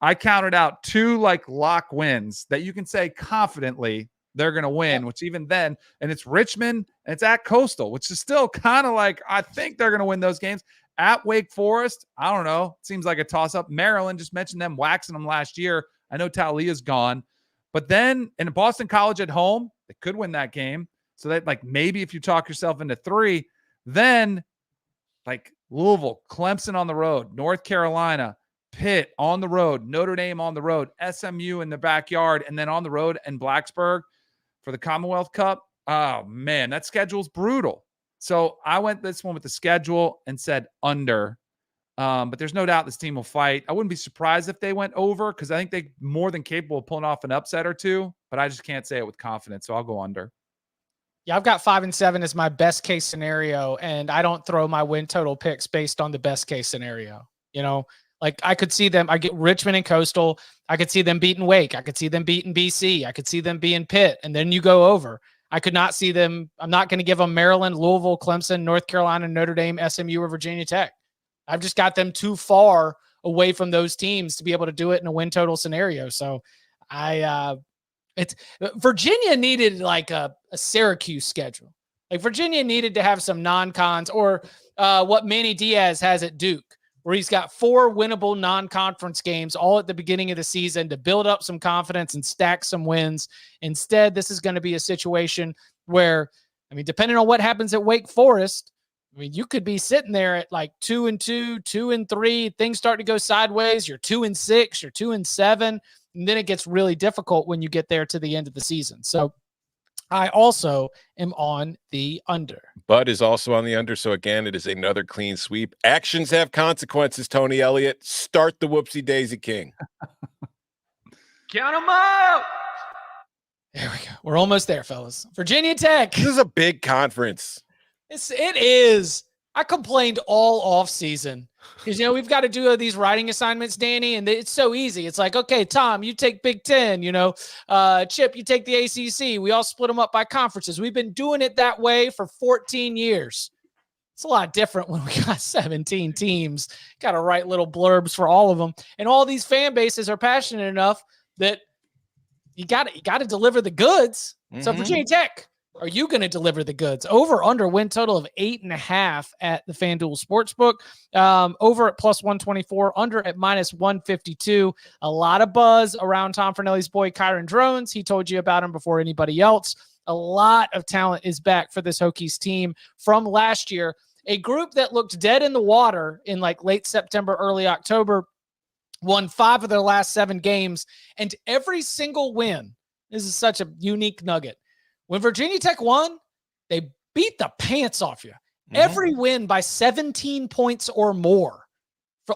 S2: I counted out 2 lock wins that you can say confidently they're going to win, which even then, and it's Richmond and it's at Coastal, which is still kind of I think they're going to win those games. At Wake Forest, I don't know. It seems like a toss-up. Maryland, just mentioned them waxing them last year. I know Talia's gone. But then in Boston College at home, they could win that game. So that maybe if you talk yourself into 3, then Louisville, Clemson on the road, North Carolina, Pitt on the road, Notre Dame on the road, SMU in the backyard, and then on the road in Blacksburg for the Commonwealth Cup. Oh, man, that schedule's brutal. So I went this one with the schedule and said under. But there's no doubt this team will fight. I wouldn't be surprised if they went over because I think they're more than capable of pulling off an upset or two, but I just can't say it with confidence. So I'll go under.
S1: Yeah, I've got 5-7 as my best case scenario, and I don't throw my win total picks based on the best case scenario. You know, like I could see them, I get Richmond and Coastal. I could see them beating Wake. I could see them beating BC. I could see them being Pitt, and then you go over. I could not see them. I'm not going to give them Maryland, Louisville, Clemson, North Carolina, Notre Dame, SMU, or Virginia Tech. I've just got them too far away from those teams to be able to do it in a win total scenario. So it's Virginia needed like a Syracuse schedule. Like Virginia needed to have some non-cons or what Manny Diaz has at Duke, where he's got 4 winnable non-conference games all at the beginning of the season to build up some confidence and stack some wins. Instead, this is going to be a situation where, I mean, depending on what happens at Wake Forest, I mean, you could be sitting there at like 2-2, 2-3. Things start to go sideways. You're 2-6, you're 2-7, and then it gets really difficult when you get there to the end of the season. So I also am on the under.
S4: Bud is also on the under. So again, it is another clean sweep. Actions have consequences, Tony Elliott. Start the whoopsie daisy king.
S1: Count them out. There we go. We're almost there, fellas. Virginia Tech.
S4: This is a big conference.
S1: It is. I complained all off season because, you know, we've got to do these writing assignments, Danny, and it's so easy. It's like, okay, Tom, you take Big Ten, you know, Chip, you take the ACC. We all split them up by conferences. We've been doing it that way for 14 years. It's a lot different when we got 17 teams. Got to write little blurbs for all of them. And all these fan bases are passionate enough that you got to deliver the goods. So Virginia Tech, are you going to deliver the goods? Over under win total of 8.5 at the FanDuel Sportsbook. Over at plus 124, under at minus 152. A lot of buzz around Tom Fornelli's boy Kyron Drones. He told you about him before anybody else. A lot of talent is back for this Hokies team from last year. A group that looked dead in the water in like late September, early October, won 5 of their last 7 games, and every single win, this is such a unique nugget. When Virginia Tech won, they beat the pants off you. Every win by 17 points or more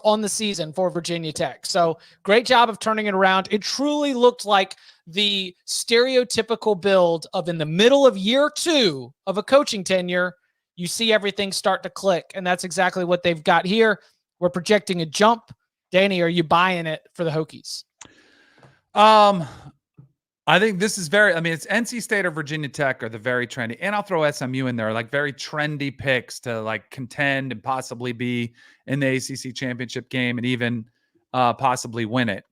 S1: on the season for Virginia Tech. So great job of turning it around. It truly looked like the stereotypical build of in the middle of year 2 of a coaching tenure, you see everything start to click. And that's exactly what they've got here. We're projecting a jump. Danny, are you buying it for the Hokies?
S2: I think this is it's NC State or Virginia Tech are the very trendy, and I'll throw SMU in there, like very trendy picks to like contend and possibly be in the ACC championship game and even possibly win it.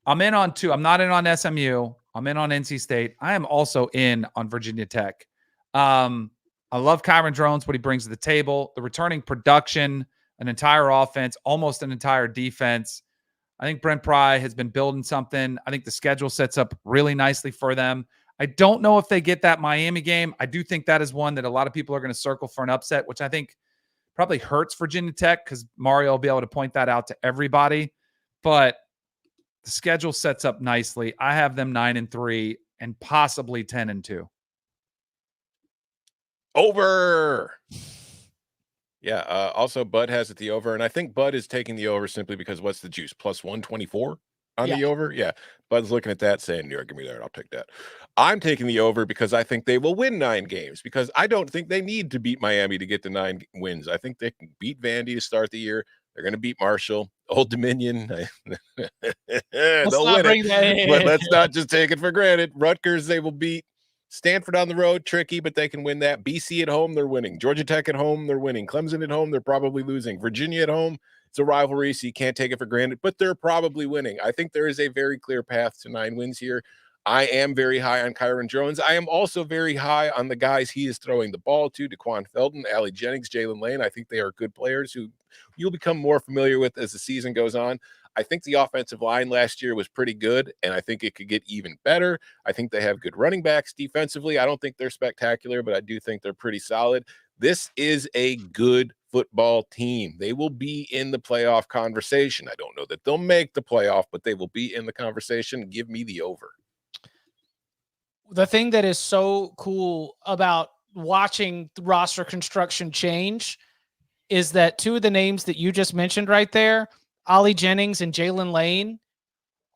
S2: I'm in on 2. I'm not in on SMU. I'm in on NC State. I am also in on Virginia Tech. I love Kyron Drones, what he brings to the table, the returning production, an entire offense, almost an entire defense. I think Brent Pry has been building something. I think the schedule sets up really nicely for them. I don't know if they get that Miami game. I do think that is one that a lot of people are going to circle for an upset, which I think probably hurts Virginia Tech because Mario will be able to point that out to everybody. But the schedule sets up nicely. I have them 9-3 and possibly 10-2.
S4: Over. Yeah. Also, Bud has it the over, and I think Bud is taking the over simply because what's the juice? Plus 124 on the over. Yeah. Bud's looking at that saying, New York, give me that. I'll take that. I'm taking the over because I think they will win 9 games because I don't think they need to beat Miami to get to 9 wins. I think they can beat Vandy to start the year. They're going to beat Marshall, Old Dominion. They'll win it, but let's not just take it for granted. Rutgers, they will beat. Stanford on the road, tricky, but they can win that. BC at home, they're winning. Georgia Tech at home, they're winning. Clemson at home, they're probably losing. Virginia at home, it's a rivalry, so you can't take it for granted, but they're probably winning. I think there is a very clear path to 9 wins here. I am very high on Kyron Drones. I am also very high on the guys he is throwing the ball to, DeQuan Felton, Allie Jennings, Jalen Lane. I think they are good players who you'll become more familiar with as the season goes on. I think the offensive line last year was pretty good, and I think it could get even better. I think they have good running backs defensively. I don't think they're spectacular, but I do think they're pretty solid. This is a good football team. They will be in the playoff conversation. I don't know that they'll make the playoff, but they will be in the conversation. Give me the over.
S1: The thing that is so cool about watching the roster construction change is that two of the names that you just mentioned right there, Ollie Jennings and Jalen Lane,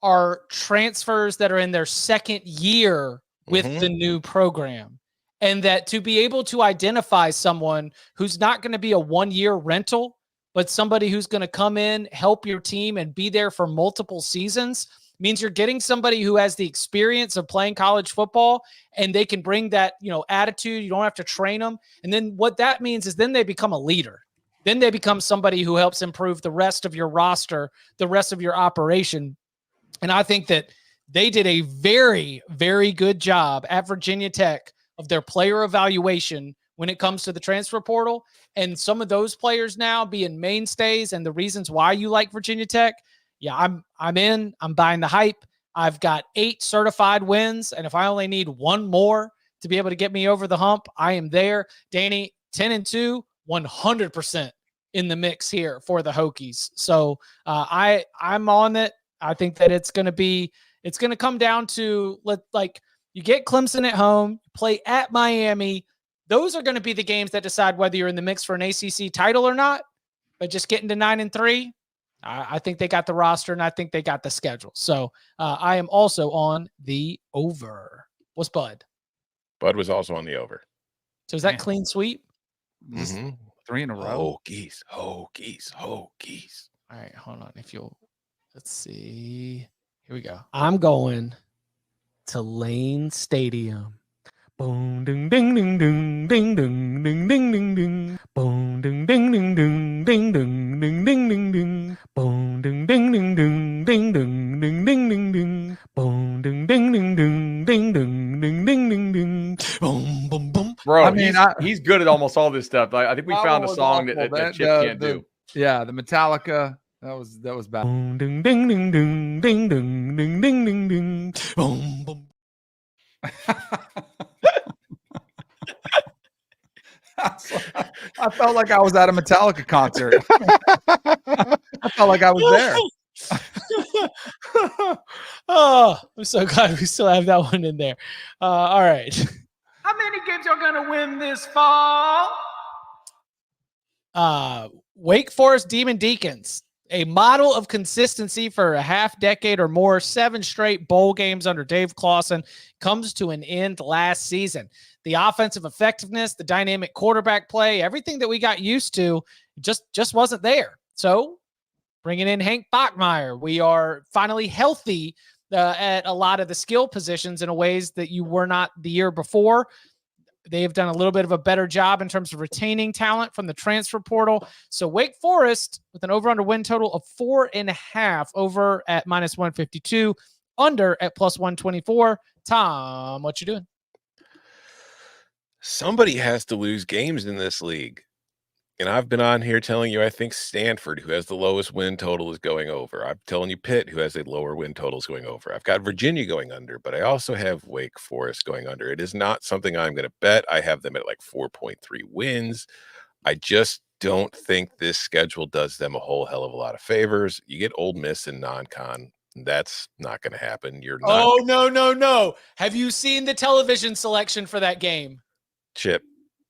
S1: are transfers that are in their second year with the new program. And that to be able to identify someone who's not going to be a 1-year rental, but somebody who's going to come in, help your team, and be there for multiple seasons means you're getting somebody who has the experience of playing college football, and they can bring that, attitude. You don't have to train them. And then what that means is then they become a leader. Then they become somebody who helps improve the rest of your roster, the rest of your operation. And I think that they did a very, very good job at Virginia Tech of their player evaluation when it comes to the transfer portal. And some of those players now being mainstays and the reasons why you like Virginia Tech. Yeah, I'm in. I'm buying the hype. I've got 8 certified wins. And if I only need one more to be able to get me over the hump, I am there. Danny, 10-2, 100% in the mix here for the Hokies. So I'm on it. I think that it's going to come down to you get Clemson at home, play at Miami. Those are going to be the games that decide whether you're in the mix for an ACC title or not. But just getting to 9-3, I think they got the roster and I think they got the schedule. So I am also on the over. What's Bud?
S4: Bud was also on the over.
S1: So is that clean sweep?
S2: 3 in a row.
S4: Hokies.
S1: All right, hold on. Let's see. Here we go. I'm going to Lane Stadium. Boom, ding, ding, ding, ding, ding, ding, ding, ding, ding, ding. Boom, ding, ding, ding, ding, ding, ding, ding, ding, ding, ding. Boom, ding, ding, ding, ding, ding, ding, ding, ding, ding, ding. Boom, ding, ding, ding, ding, ding, ding, ding, ding, ding, ding. Boom, boom, boom.
S9: Bro,
S2: I mean,
S9: he's good at almost all this stuff. I think we found a song that Chip can't do.
S2: Yeah, the Metallica. That was bad.
S1: Boom, ding, ding, ding, ding, ding, ding, ding, ding, ding, ding. Boom, boom.
S2: I felt like I was at a Metallica concert. I felt like I was there.
S1: Oh, I'm so glad we still have that one in there. All right. How many games are going to win this fall? Wake Forest Demon Deacons, a model of consistency for a half decade or more, 7 straight bowl games under Dave Clawson, comes to an end last season. The offensive effectiveness, the dynamic quarterback play, everything that we got used to just wasn't there. So bringing in Hank Bachmeier, we are finally healthy at a lot of the skill positions in ways that you were not the year before. They've done a little bit of a better job in terms of retaining talent from the transfer portal. So Wake Forest with an over-under win total of 4.5, over at -152, under at +124. Tom, what you doing?
S4: Somebody has to lose games in this league. And I've been on here telling you I think Stanford, who has the lowest win total, is going over. I'm telling you Pitt, who has a lower win total, is going over. I've got Virginia going under, but I also have Wake Forest going under. It is not something I'm going to bet. I have them at like 4.3 wins. I just don't think this schedule does them a whole hell of a lot of favors. You get Ole Miss in non-con. That's not going to happen. You're not.
S1: Oh, no. Have you seen the television selection for that game?
S4: Chip.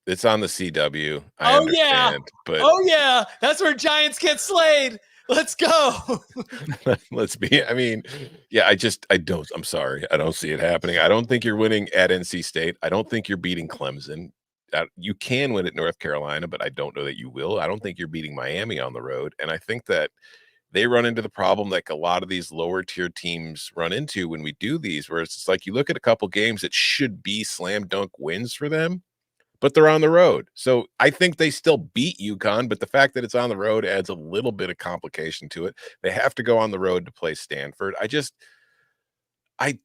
S4: It's on the CW. I understand, but
S1: yeah, that's where Giants get slayed. Let's go.
S4: Let's be. I mean, yeah. I'm sorry. I don't see it happening. I don't think you're winning at NC State. I don't think you're beating Clemson. You can win at North Carolina, but I don't know that you will. I don't think you're beating Miami on the road, and I think that they run into the problem like a lot of these lower tier teams run into when we do these, where it's like you look at a couple games that should be slam dunk wins for them, but they're on the road. So I think they still beat UConn, but the fact that it's on the road adds a little bit of complication to it. They have to go on the road to play Stanford. I'm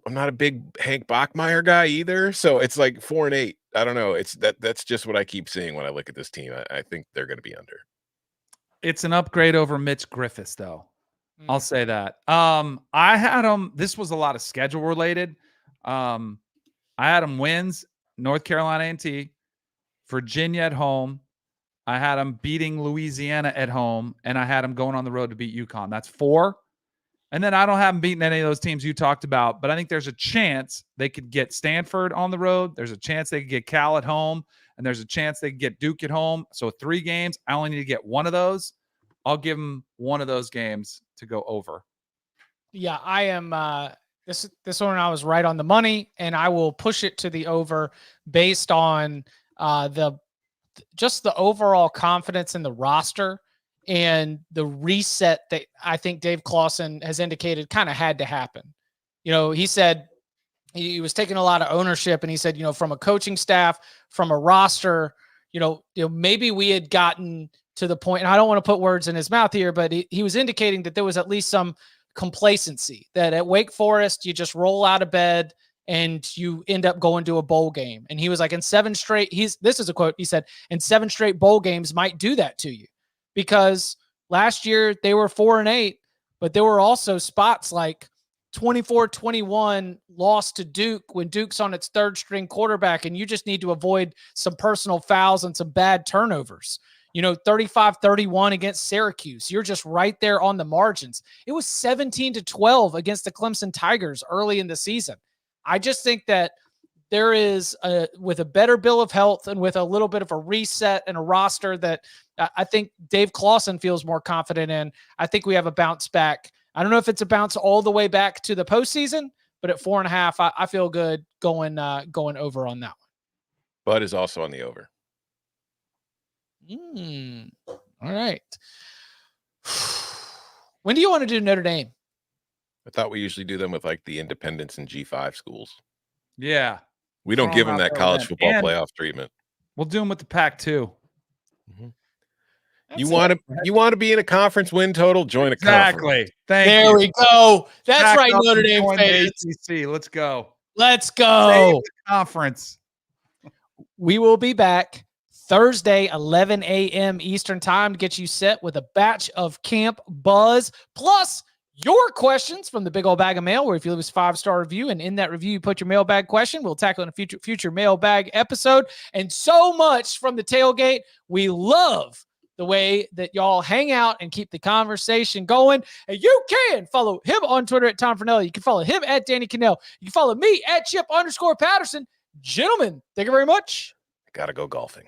S4: not a big Hank Bachmeier guy either. So it's like 4-8. I don't know. That's just what I keep seeing when I look at this team. I think they're going to be under.
S2: It's an upgrade over Mitch Griffiths, though. I'll say that. I had them. This was a lot of schedule related. I had them wins. North Carolina A&T, Virginia at home. I had them beating Louisiana at home, and I had them going on the road to beat UConn. That's 4. And then I don't have them beating any of those teams you talked about, but I think there's a chance they could get Stanford on the road. There's a chance they could get Cal at home, and there's a chance they could get Duke at home. So 3 games, I only need to get one of those. I'll give them one of those games to go over.
S1: Yeah, I am. This one I was right on the money, and I will push it to the over based on just the overall confidence in the roster and the reset that I think Dave Clawson has indicated kind of had to happen. He said he was taking a lot of ownership, and he said, from a coaching staff, from a roster, maybe we had gotten to the point, and I don't want to put words in his mouth here, but he was indicating that there was at least some complacency, that at Wake Forest, you just roll out of bed and you end up going to a bowl game. And he was like, in 7 straight, this is a quote, he said, in 7 straight bowl games might do that to you, because last year they were 4-8, but there were also spots like 24-21 loss to Duke when Duke's on its 3rd string quarterback, and you just need to avoid some personal fouls and some bad turnovers. 35-31 against Syracuse. You're just right there on the margins. It was 17-12 against the Clemson Tigers early in the season. I just think that there is, with a better bill of health and with a little bit of a reset and a roster that I think Dave Clawson feels more confident in, I think we have a bounce back. I don't know if it's a bounce all the way back to the postseason, but at 4.5, I feel good going over on that one.
S4: Bud is also on the over.
S1: All right. When do you want to do Notre Dame?
S4: I thought we usually do them with like the independents and G5 schools.
S2: Yeah.
S4: We don't give them that college football playoff treatment.
S2: We'll do them with the Pac-2.
S4: Mm-hmm. You want to be in a conference win total? Join a conference.
S1: There we go. That's right, Notre Dame fans.
S2: ACC. Let's go.
S1: Let's go.
S2: Save the conference.
S1: We will be back Thursday, 11 a.m. Eastern time to get you set with a batch of camp buzz, plus your questions from the big old bag of mail, where if you leave us a 5-star review and in that review you put your mailbag question, we'll tackle in a future mailbag episode. And so much from the tailgate. We love the way that y'all hang out and keep the conversation going. And you can follow him on Twitter at Tom Fernelli. You can follow him at Danny Cannell. You can follow me at Chip_Patterson. Gentlemen, thank you very much.
S4: I gotta go golfing.